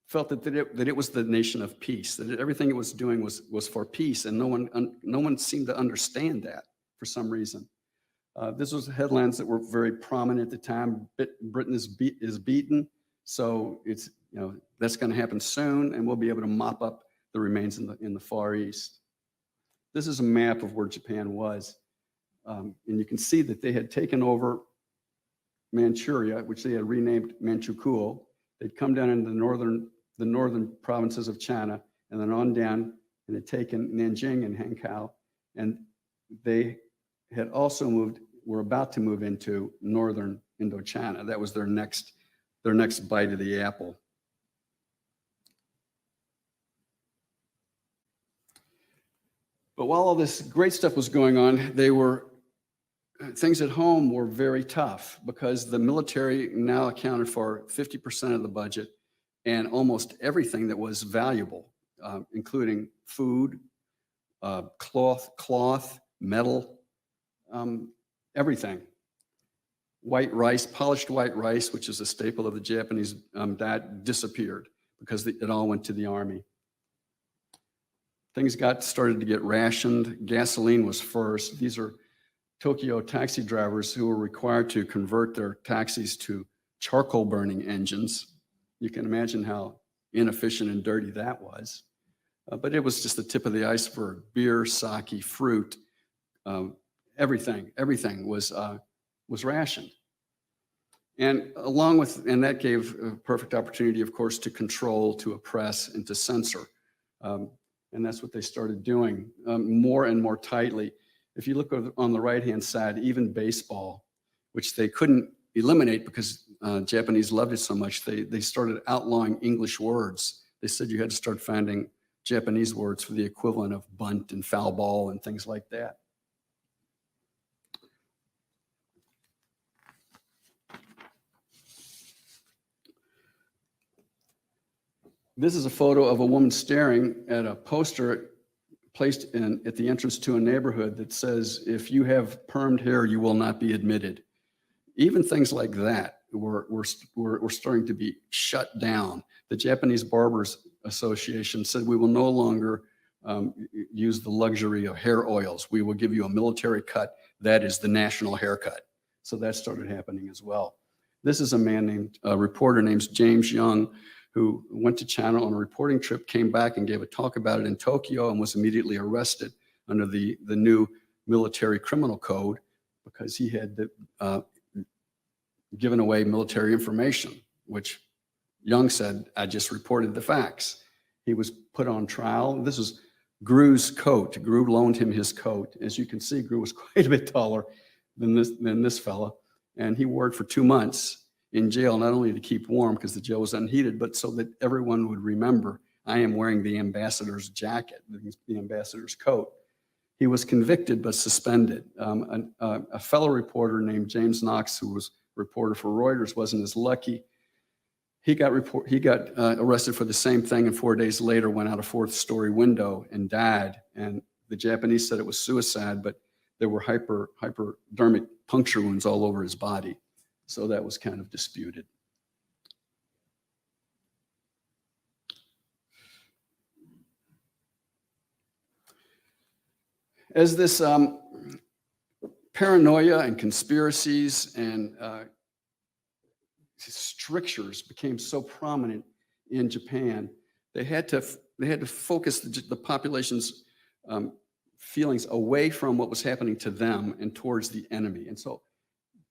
felt that it was the nation of peace, that everything it was doing was for peace, and no one seemed to understand that for some reason. This was headlines that were very prominent at the time. Britain is beaten, so it's, that's going to happen soon, and we'll be able to mop up the remains in the Far East. This is a map of where Japan was, and you can see that they had taken over Manchuria, which they had renamed Manchukuo. They'd come down into the northern provinces of China, and then on down, and had taken Nanjing and Hankow, and they had also were about to move into northern Indochina. That was their next bite of the apple. But while all this great stuff was going on, things at home were very tough because the military now accounted for 50% of the budget and almost everything that was valuable, including food, cloth, metal, everything. White rice, polished white rice, which is a staple of the Japanese diet, disappeared because it all went to the army. Things started to get rationed. Gasoline was first. These are Tokyo taxi drivers who were required to convert their taxis to charcoal burning engines. You can imagine how inefficient and dirty that was. But it was just the tip of the iceberg. Beer, sake, fruit, everything was rationed. And that gave a perfect opportunity, of course, to control, to oppress, and to censor. And that's what they started doing more and more tightly. If you look on the right-hand side, even baseball, which they couldn't eliminate because Japanese loved it so much, they started outlawing English words. They said you had to start finding Japanese words for the equivalent of bunt and foul ball and things like that. This is a photo of a woman staring at a poster placed at the entrance to a neighborhood that says, if you have permed hair, you will not be admitted. Even things like that were starting to be shut down. The Japanese Barbers Association said, we will no longer use the luxury of hair oils. We will give you a military cut. That is the national haircut. So that started happening as well. This is a reporter named James Young, who went to China on a reporting trip, came back and gave a talk about it in Tokyo, and was immediately arrested under the new military criminal code because he had given away military information, which Young said, I just reported the facts. He was put on trial. This is Gru's coat. Gru loaned him his coat. As you can see, Gru was quite a bit taller than this fella, and he wore it for 2 months in jail, not only to keep warm because the jail was unheated, but so that everyone would remember, I am wearing the ambassador's jacket, the ambassador's coat. He was convicted but suspended. A fellow reporter named James Knox, who was a reporter for Reuters, wasn't as lucky. He got arrested for the same thing, and 4 days later went out a 4th-story window and died. And the Japanese said it was suicide, but there were hypodermic puncture wounds all over his body. So that was kind of disputed. As this paranoia and conspiracies and strictures became so prominent in Japan, they had to focus the population's feelings away from what was happening to them and towards the enemy. And so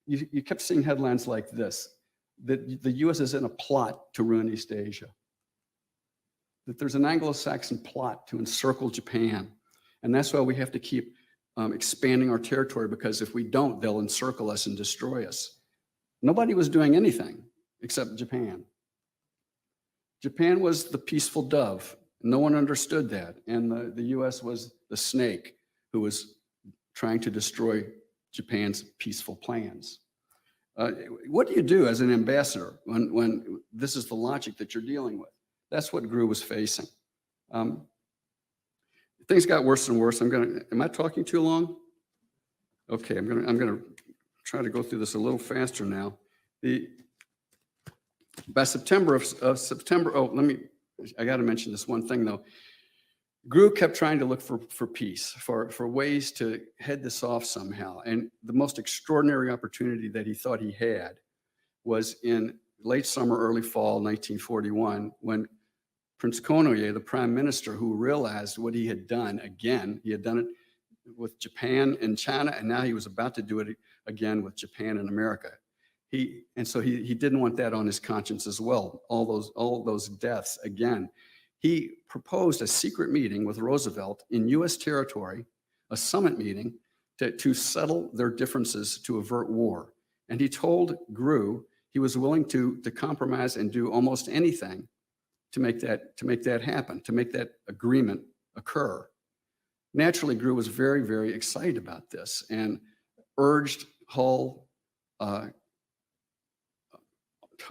you kept seeing headlines like this, that the U.S. is in a plot to ruin East Asia, that there's an Anglo-Saxon plot to encircle Japan. And that's why we have to keep expanding our territory, because if we don't, they'll encircle us and destroy us. Nobody was doing anything except Japan. Japan was the peaceful dove. No one understood that. And the U.S. was the snake who was trying to destroy Japan's peaceful plans. What do you do as an ambassador when this is the logic that you're dealing with? That's what Gru was facing. Things got worse and worse. Am I talking too long? Okay, I'm gonna try to go through this a little faster now. By September of September, I got to mention this one thing though. Gru kept trying to look for peace, for ways to head this off somehow. And the most extraordinary opportunity that he thought he had was in late summer, early fall 1941, when Prince Konoye, the prime minister, who realized what he had done again, he had done it with Japan and China, and now he was about to do it again with Japan and America. And so he didn't want that on his conscience as well, all those deaths again. He proposed a secret meeting with Roosevelt in U.S. territory, a summit meeting to settle their differences to avert war. And he told Gru he was willing to compromise and do almost anything to make that happen, to make that agreement occur. Naturally, Gru was very, very excited about this and urged Hull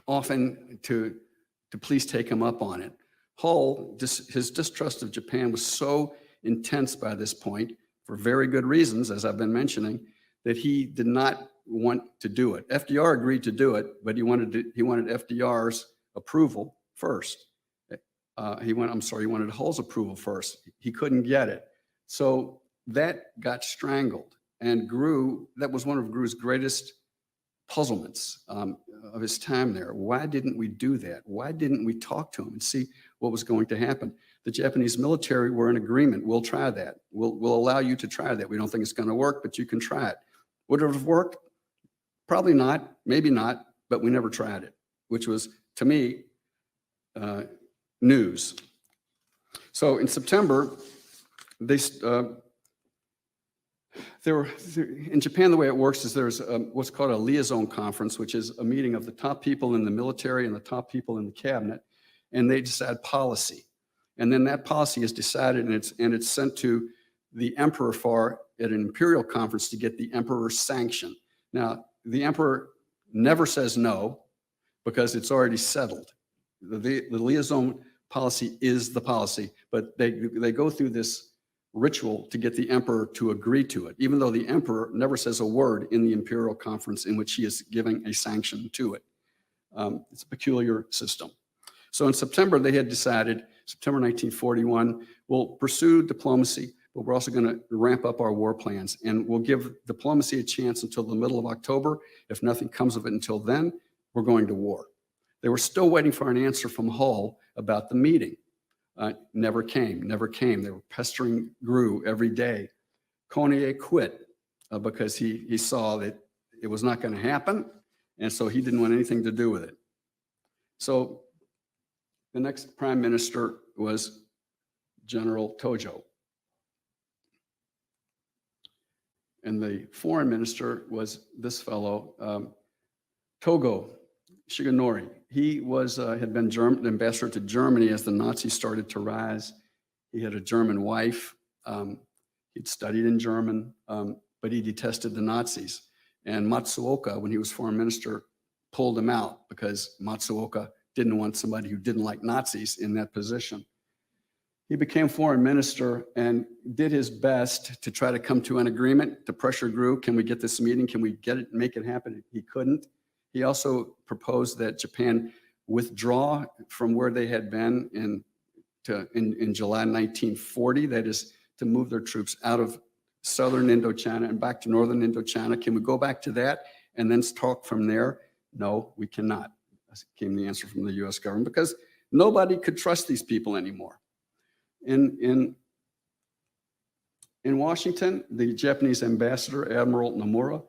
often to please take him up on it. Hull, his distrust of Japan was so intense by this point, for very good reasons, as I've been mentioning, that he did not want to do it. FDR agreed to do it, but he wanted FDR's approval first. He wanted Hull's approval first. He couldn't get it. So that got strangled. And that was one of Gru's greatest puzzlements of his time there. Why didn't we do that? Why didn't we talk to him and see what was going to happen? The Japanese military were in agreement. We'll try that. We'll allow you to try that. We don't think it's going to work, but you can try it. Would it have worked? Probably not, maybe not, but we never tried it, which was, to me, news. So in September, in Japan, the way it works is there's what's called a liaison conference, which is a meeting of the top people in the military and the top people in the cabinet, and they decide policy. And then that policy is decided, and it's sent to the emperor at an imperial conference to get the emperor's sanction. Now, the emperor never says no, because it's already settled. The liaison policy is the policy, but they go through this ritual to get the emperor to agree to it, even though the emperor never says a word in the imperial conference in which he is giving a sanction to it. It's a peculiar system. So in September, they had decided, September 1941, we'll pursue diplomacy. but we're also going to ramp up our war plans. And we'll give diplomacy a chance until the middle of October. If nothing comes of it until then, we're going to war. They were still waiting for an answer from Hull about the meeting. Never came. They were pestering Grew every day. Cornier quit because he saw that it was not going to happen, and so he didn't want anything to do with it. So the next prime minister was General Tojo. And the foreign minister was this fellow, Togo Shigenori. He had been ambassador to Germany as the Nazis started to rise. He had a German wife. He'd studied in German, but he detested the Nazis. And Matsuoka, when he was foreign minister, pulled him out because Matsuoka didn't want somebody who didn't like Nazis in that position. He became foreign minister and did his best to try to come to an agreement, to pressure Grew. Can we get this meeting? Can we get it, make it happen? He couldn't. He also proposed that Japan withdraw from where they had been in July 1940, that is to move their troops out of southern Indochina and back to northern Indochina. Can we go back to that and then talk from there? No, we cannot. That came the answer from the US government because nobody could trust these people anymore. In Washington, the Japanese ambassador, Admiral Nomura,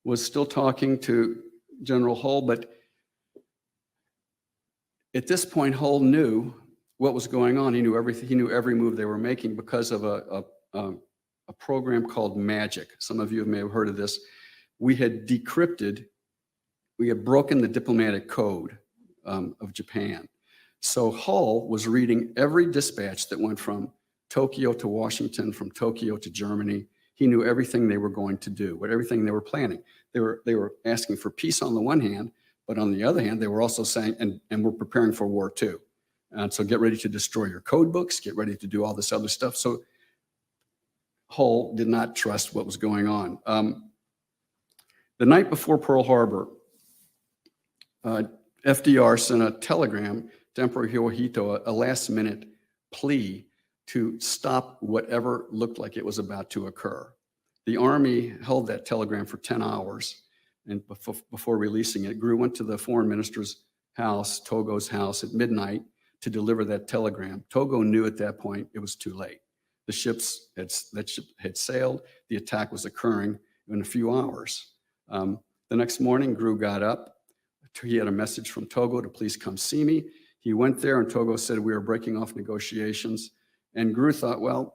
was still talking to General Hull, but at this point, Hull knew what was going on. He knew everything. He knew every move they were making because of a program called MAGIC. Some of you may have heard of this. We had decrypted, we had broken the diplomatic code of Japan. So Hull was reading every dispatch that went from Tokyo to Washington, from Tokyo to Germany. He knew everything they were going to do, everything they were planning. They were asking for peace on the one hand, but on the other hand, they were also saying, and we're preparing for war too. And so get ready to destroy your code books, get ready to do all this other stuff. So Hull did not trust what was going on. The night before Pearl Harbor, FDR sent a telegram to Emperor Hirohito, a last-minute plea to stop whatever looked like it was about to occur. The Army held that telegram for 10 hours and before releasing it. Grew went to the foreign minister's house, Togo's house, at midnight to deliver that telegram. Togo knew at that point it was too late. The ship had sailed. The attack was occurring in a few hours. The next morning, Grew got up. He had a message from Togo to please come see me. He went there, and Togo said we were breaking off negotiations. And Grew thought, well,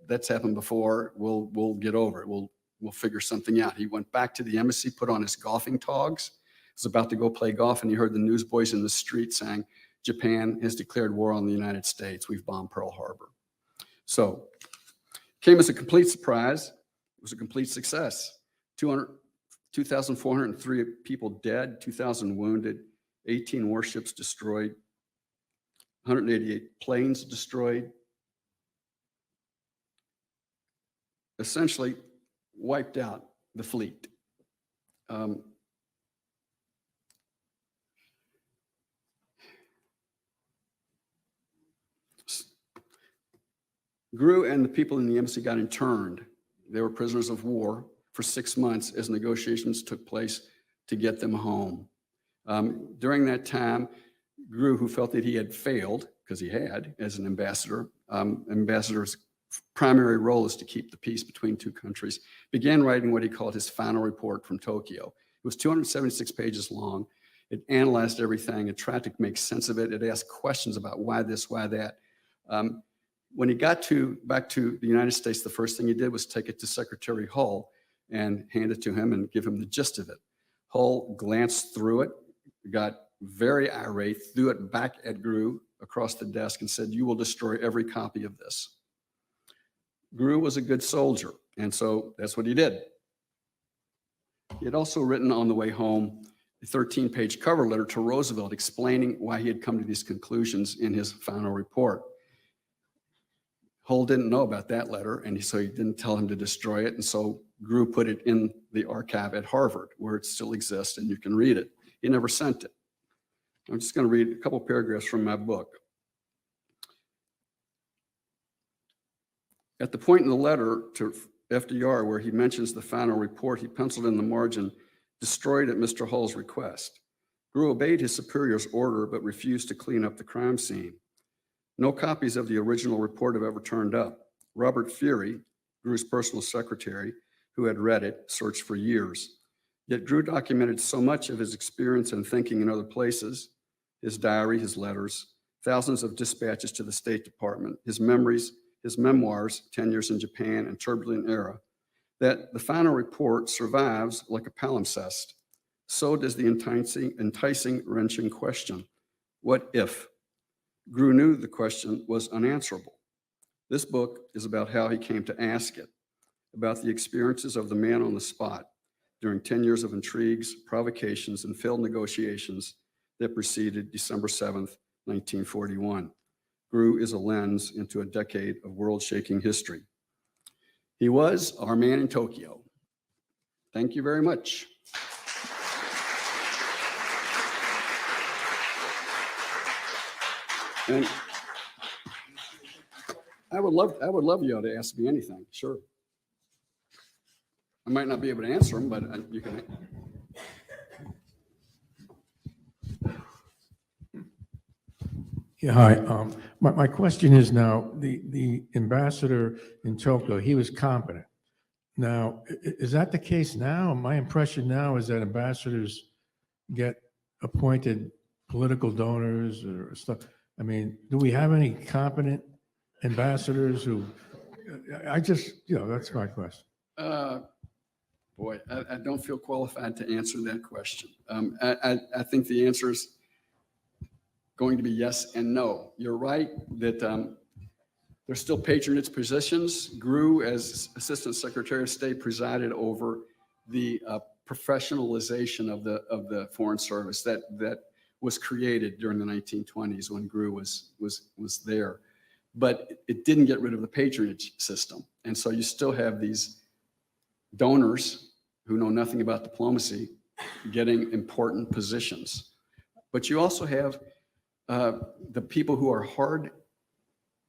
that's happened before. We'll get over it. We'll figure something out. He went back to the embassy, put on his golfing togs. He was about to go play golf, and he heard the newsboys in the street saying, Japan has declared war on the United States. We've bombed Pearl Harbor. So came as a complete surprise. It was a complete success. 2,403 people dead, 2,000 wounded, 18 warships destroyed, 188 planes destroyed. Essentially wiped out the fleet. Grew and the people in the embassy got interned. They were prisoners of war for 6 months as negotiations took place to get them home. During that time, Grew, who felt that he had failed, because he had, as an ambassador, ambassador's primary role is to keep the peace between two countries, began writing what he called his final report from Tokyo. It was 276 pages long. It analyzed everything. It tried to make sense of it. It asked questions about why this, why that. When he got back to the United States, the first thing he did was take it to Secretary Hull and hand it to him and give him the gist of it. Hull glanced through it, got very irate, threw it back at Grew across the desk and said, you will destroy every copy of this. Grew was a good soldier, and so that's what he did. He had also written on the way home a 13-page cover letter to Roosevelt explaining why he had come to these conclusions in his final report. Hull didn't know about that letter, and so he didn't tell him to destroy it, and so Grew put it in the archive at Harvard, where it still exists, and you can read it. He never sent it. I'm just going to read a couple paragraphs from my book. At the point in the letter to FDR where he mentions the final report, he penciled in the margin, destroyed at Mr. Hull's request. Grew obeyed his superior's order, but refused to clean up the crime scene. No copies of the original report have ever turned up. Robert Fury, Grew's personal secretary, who had read it, searched for years. Yet Grew documented so much of his experience and thinking in other places, his diary, his letters, thousands of dispatches to the State Department, his memories, his memoirs, 10 years in Japan and turbulent era, that the final report survives like a palimpsest. So does the enticing, wrenching question, what if? Grew knew the question was unanswerable. This book is about how he came to ask it, about the experiences of the man on the spot during 10 years of intrigues, provocations, and failed negotiations that preceded December 7th, 1941. Grew is a lens into a decade of world-shaking history. He was our man in Tokyo. Thank you very much. And I would love you all to ask me anything, sure. I might not be able to answer them, but you can. Yeah, hi. My question is now, the ambassador in Tokyo, he was competent. Now, is that the case now? My impression now is that ambassadors get appointed political donors or stuff. I mean, do we have any competent ambassadors who, that's my question. Boy, I don't feel qualified to answer that question. I think the answer is going to be yes and no. You're right that there's still patronage positions. Grew, as Assistant Secretary of State, presided over the professionalization of the Foreign Service that was created during the 1920s when Grew was there. But it didn't get rid of the patronage system. And so you still have these donors who know nothing about diplomacy getting important positions. But you also have the people who are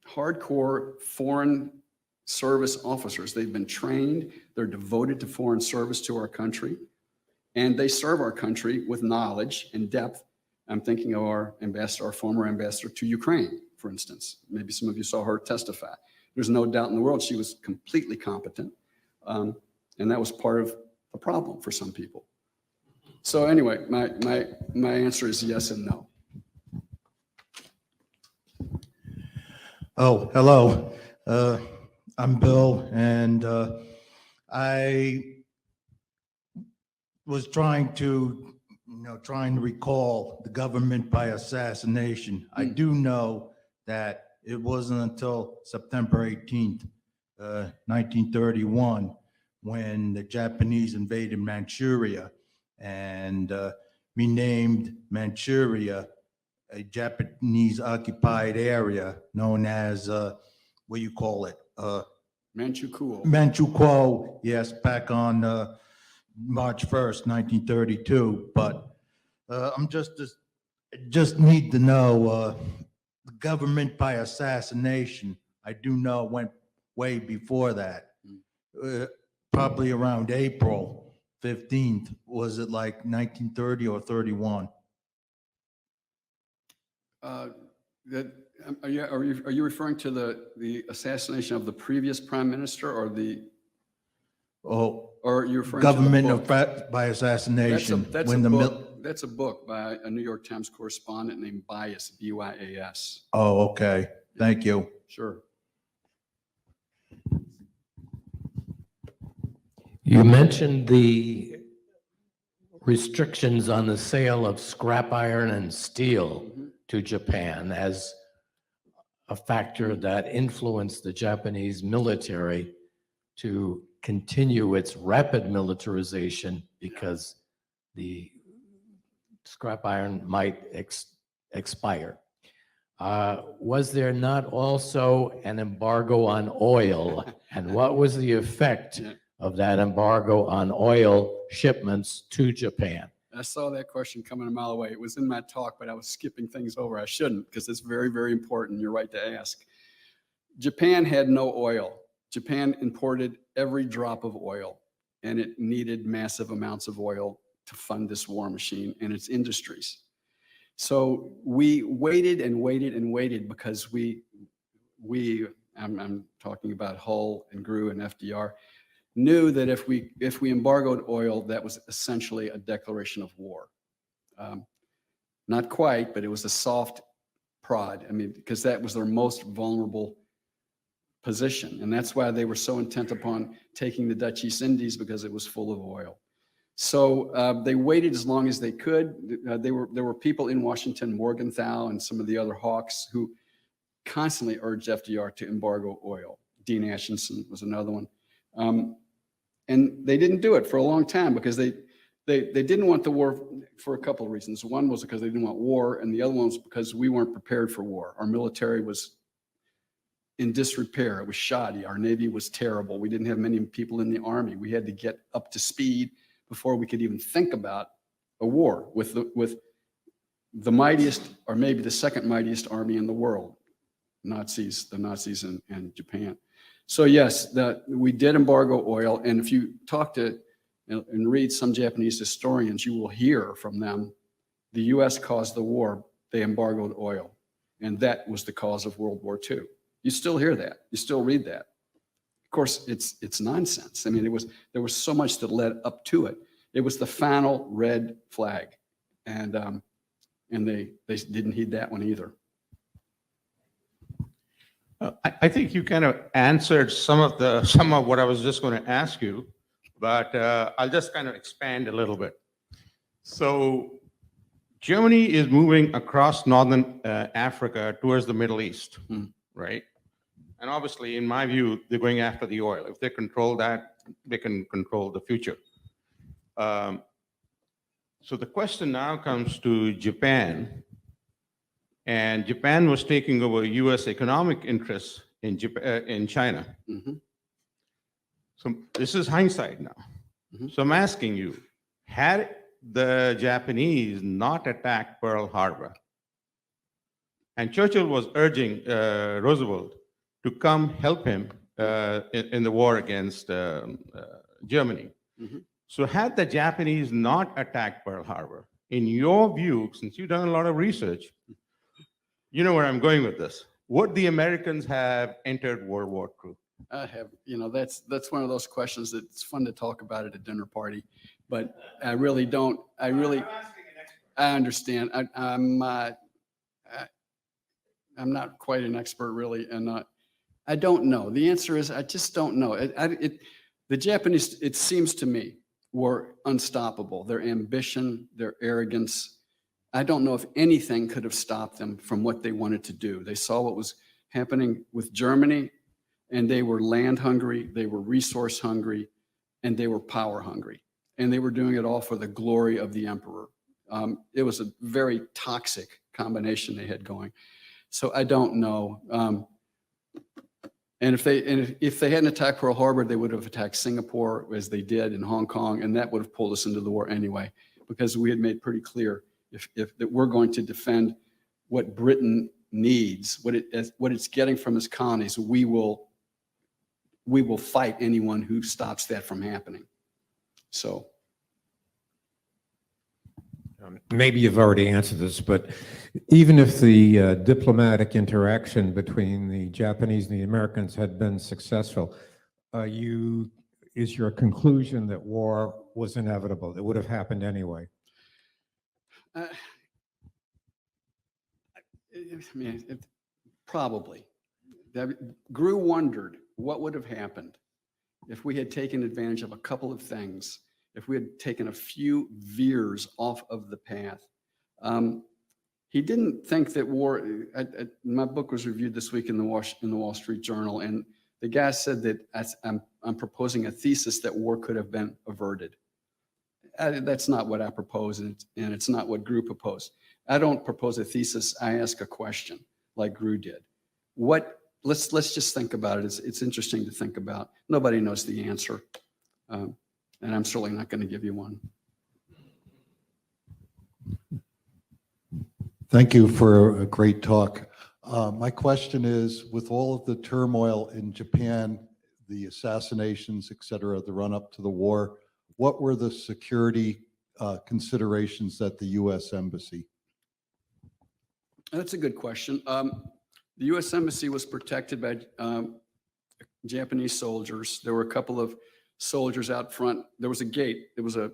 hardcore foreign service officers. They've been trained, they're devoted to foreign service to our country, and they serve our country with knowledge and depth. I'm thinking of our ambassador, our former ambassador to Ukraine, for instance. Maybe some of you saw her testify. There's no doubt in the world she was completely competent, and that was part of the problem for some people. So anyway, my answer is yes and no. Oh, hello. I'm Bill, and I was trying to recall the government by assassination. I do know that it wasn't until September 18th, 1931, when the Japanese invaded Manchuria and renamed Manchuria a Japanese occupied area known as, what do you call it? Manchukuo. Manchukuo, yes, back on March 1st, 1932. But I'm just need to know, the government by assassination, I do know went way before that. Probably around April 15th. Was it like 1930 or 31? Are you referring to the assassination of the previous prime minister, or or are you referring Government to the book? by assassination? That's a book by a New York Times correspondent named Bias, B-Y-A-S. Oh, okay. Thank you. Sure. You mentioned the restrictions on the sale of scrap iron and steel to Japan as a factor that influenced the Japanese military to continue its rapid militarization because the scrap iron might expire. Was there not also an embargo on oil? And what was the effect of that embargo on oil shipments to Japan? I saw that question coming a mile away. It was in my talk, but I was skipping things over. I shouldn't, because it's very, very important. You're right to ask. Japan had no oil Japan imported every drop of oil, and it needed massive amounts of oil to fund this war machine and its industries. So we waited and waited and waited because I'm talking about Hull and GRU and FDR, knew that if we embargoed oil, that was essentially a declaration of war. Not quite, but it was a soft prod. I mean, because that was their most vulnerable position. And that's why they were so intent upon taking the Dutch East Indies, because it was full of oil. So they waited as long as they could. There were people in Washington, Morgenthau and some of the other hawks, who constantly urged FDR to embargo oil. Dean Acheson was another one. And they didn't do it for a long time because they didn't want the war for a couple of reasons. One was because they didn't want war, and the other one was because we weren't prepared for war. Our military was in disrepair. It was shoddy. Our Navy was terrible. We didn't have many people in the Army. We had to get up to speed before we could even think about a war with the mightiest, or maybe the second mightiest army in the world, the Nazis and Japan. So yes, we did embargo oil, and if you talk to and read some Japanese historians, you will hear from them, the US caused the war, they embargoed oil, and that was the cause of World War II. You still hear that, you still read that. Of course, it's nonsense. I mean, there was so much that led up to it. It was the final red flag, and they didn't heed that one either. I think you kind of answered some of what I was just going to ask you, but I'll just kind of expand a little bit. So Germany is moving across northern Africa towards the Middle East, right? And obviously, in my view, they're going after the oil. If they control that, they can control the future. So the question now comes to Japan. And Japan was taking over U.S. economic interests in China. Mm-hmm. So this is hindsight now. Mm-hmm. So I'm asking you, had the Japanese not attacked Pearl Harbor, and Churchill was urging Roosevelt to come help him in the war against Germany. Mm-hmm. So had the Japanese not attacked Pearl Harbor, in your view, since you've done a lot of research, you know where I'm going with this. Would the Americans have entered World War II? I have, that's one of those questions that's fun to talk about at a dinner party, but I really don't. I understand. I'm not quite an expert, really, and I don't know. The answer is I just don't know. The Japanese, it seems to me, were unstoppable. Their ambition, their arrogance. I don't know if anything could have stopped them from what they wanted to do. They saw what was happening with Germany, and they were land hungry, they were resource hungry, and they were power hungry. And they were doing it all for the glory of the emperor. It was a very toxic combination they had going. So I don't know. And if they hadn't attacked Pearl Harbor, they would have attacked Singapore as they did in Hong Kong, and that would have pulled us into the war anyway, because we had made pretty clear that we're going to defend what Britain needs, what it's getting from its colonies, we will fight anyone who stops that from happening. So. Maybe you've already answered this, but even if the diplomatic interaction between the Japanese and the Americans had been successful, is your conclusion that war was inevitable? It would have happened anyway. I mean, probably. GRU wondered what would have happened if we had taken advantage of a couple of things, if we had taken a few veers off of the path. He didn't think that war, my book was reviewed this week in the Wall Street Journal, and the guy said that I'm proposing a thesis that war could have been averted. That's not what I propose, and it's not what GRU proposed. I don't propose a thesis. I ask a question, like GRU did. Let's just think about it. It's interesting to think about. Nobody knows the answer, and I'm certainly not going to give you one. Thank you for a great talk. My question is, with all of the turmoil in Japan, the assassinations, et cetera, the run up to the war, what were the security considerations at the U.S. Embassy? That's a good question. The U.S. Embassy was protected by Japanese soldiers. There were a couple of soldiers out front. There was a gate. It was a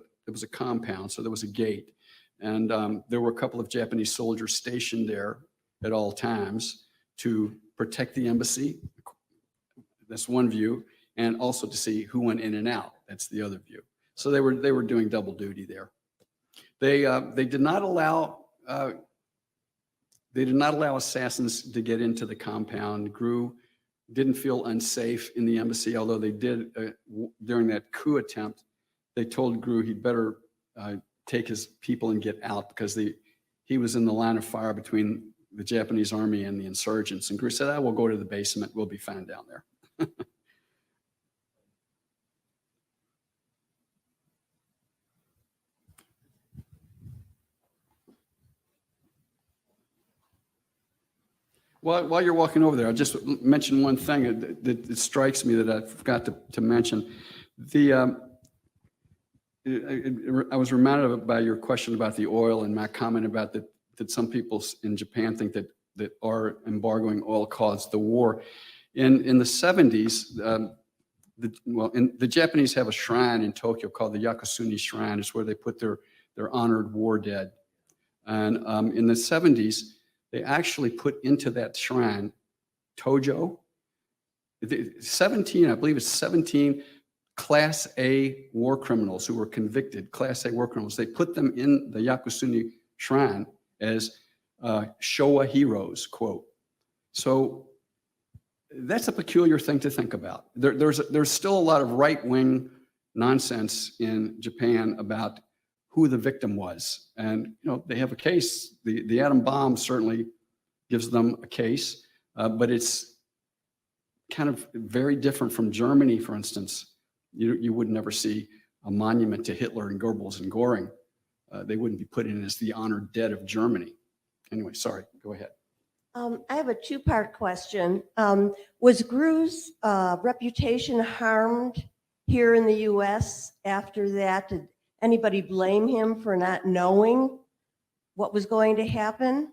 compound, so there was a gate, and there were a couple of Japanese soldiers stationed there at all times to protect the embassy. That's one view, and also to see who went in and out. That's the other view. So they were doing double duty there. They did not allow assassins to get into the compound. Grew didn't feel unsafe in the embassy, although they did during that coup attempt. They told Grew he'd better take his people and get out because he was in the line of fire between the Japanese army and the insurgents. And Grew said, "I will go to the basement. We'll be fine down there." While you're walking over there, I'll just mention one thing that strikes me that I forgot to mention. I was reminded by your question about the oil and my comment about that some people in Japan think that our embargoing oil caused the war. In the 70s, the Japanese have a shrine in Tokyo called the Yakusuni Shrine. It's where they put their honored war dead. And in the 70s, they actually put into that shrine Tojo. 17, I believe it's 17 Class A war criminals who were convicted, Class A war criminals. They put them in the Yakusuni Shrine as Showa heroes, quote. So that's a peculiar thing to think about. There's still a lot of right-wing nonsense in Japan about who the victim was. And, they have a case. The atom bomb certainly gives them a case, but it's kind of very different from Germany, for instance. You would never see a monument to Hitler and Goebbels and Göring. They wouldn't be put in as the honored dead of Germany. Anyway, sorry, go ahead. I have a two-part question. Was Grew's reputation harmed here in the U.S. after that? Did anybody blame him for not knowing what was going to happen?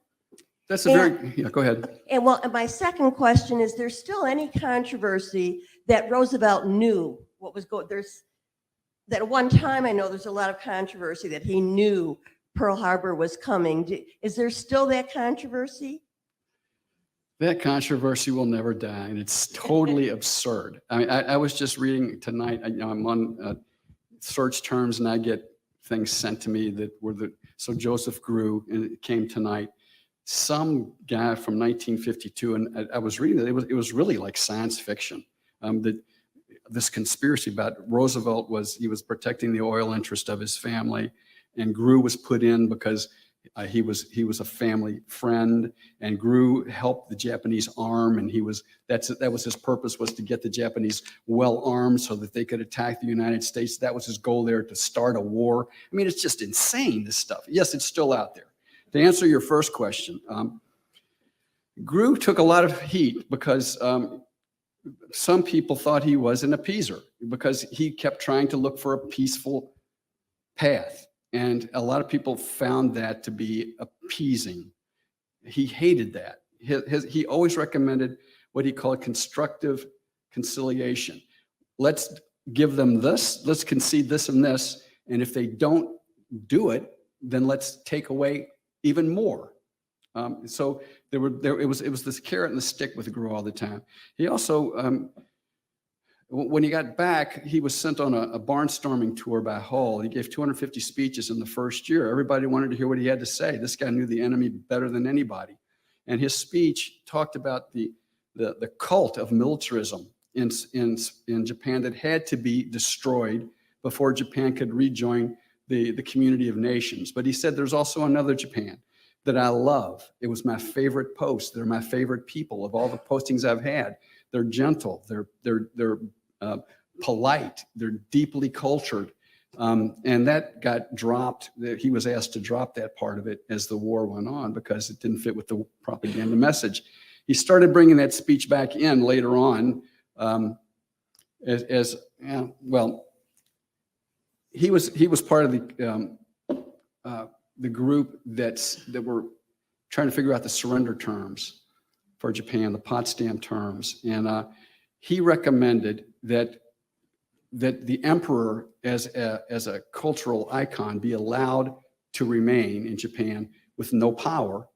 That's yeah, go ahead. And my second question is, there's still any controversy that Roosevelt knew what was going, that at one time, I know there's a lot of controversy that he knew Pearl Harbor was coming. Is there still that controversy? That controversy will never die, and it's totally absurd. I mean, I was just reading tonight, I'm on search terms, and I get things sent to me that were so Joseph Grew, and it came tonight. Some guy from 1952, and I was reading that it was really like science fiction. That this conspiracy about Roosevelt he was protecting the oil interest of his family, and Grew was put in because he was a family friend, and Grew helped the Japanese arm, and that was his purpose, was to get the Japanese well armed so that they could attack the United States. That was his goal there, to start a war. I mean, it's just insane, this stuff. Yes, it's still out there. To answer your first question, Grew took a lot of heat because some people thought he was an appeaser because he kept trying to look for a peaceful path. And a lot of people found that to be appeasing. He hated that. He always recommended what he called constructive conciliation. Let's give them this, let's concede this and this, and if they don't do it, then let's take away even more. So it was this carrot and the stick with Grew all the time. He also, when he got back, he was sent on a barnstorming tour by Hull. He gave 250 speeches in the first year. Everybody wanted to hear what he had to say. This guy knew the enemy better than anybody. And his speech talked about the cult of militarism in Japan that had to be destroyed before Japan could rejoin the community of nations. But he said there's also another Japan that I love. It was my favorite post. They're my favorite people of all the postings I've had. They're gentle. They're polite. They're deeply cultured. And that got dropped. He was asked to drop that part of it as the war went on because it didn't fit with the propaganda message. He started bringing that speech back in later on well, he was part of the group that were trying to figure out the surrender terms for Japan, the Potsdam terms, and he recommended that the emperor, as a cultural icon, be allowed to remain in Japan with no power,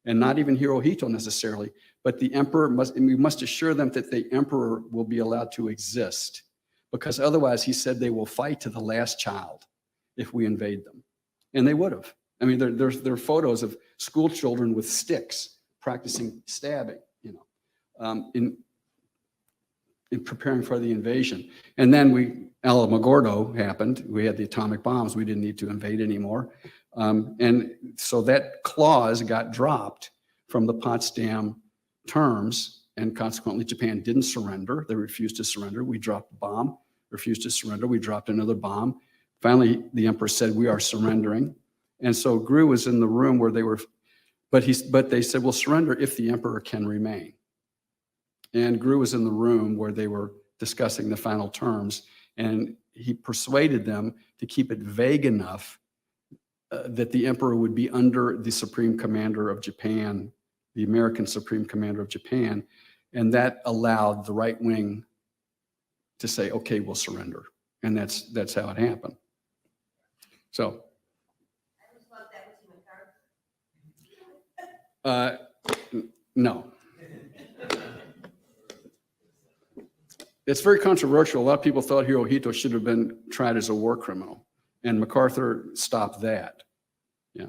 and not even Hirohito necessarily, but the emperor we must assure them that the emperor will be allowed to exist, because otherwise, he said, they will fight to the last child if we invade them, and they would have. I mean, there are photos of school children with sticks practicing stabbing, in preparing for the invasion. And then Alamogordo happened. We had the atomic bombs. We didn't need to invade anymore. And so that clause got dropped from the Potsdam terms, and consequently, Japan didn't surrender. They refused to surrender. We dropped a bomb, refused to surrender. We dropped another bomb. Finally, the emperor said, we are surrendering. And so Grew was in the room where they were, but they said, we'll surrender if the emperor can remain. And Grew was in the room where they were discussing the final terms, and he persuaded them to keep it vague enough that the emperor would be under the supreme commander of Japan, the American supreme commander of Japan, and that allowed the right wing to say, okay, we'll surrender. And that's how it happened. So. No. It's very controversial. A lot of people thought Hirohito should have been tried as a war criminal, and MacArthur stopped that. Yeah.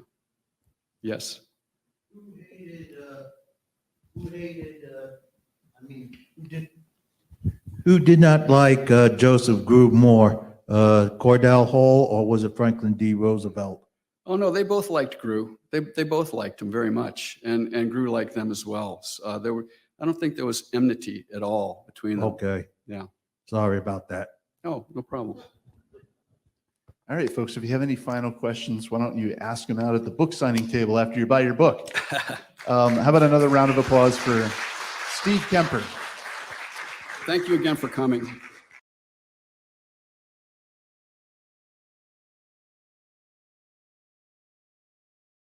Yes. Who did not like Joseph Grew more, Cordell Hull, or was it Franklin D. Roosevelt? Oh, no, they both liked Grew. They both liked him very much, and Grew liked them as well. I don't think there was enmity at all between them. Okay. Yeah. Sorry about that. Oh, no problem. All right, folks, if you have any final questions, why don't you ask them out at the book signing table after you buy your book? How about another round of applause for Steve Kemper? Thank you again for coming.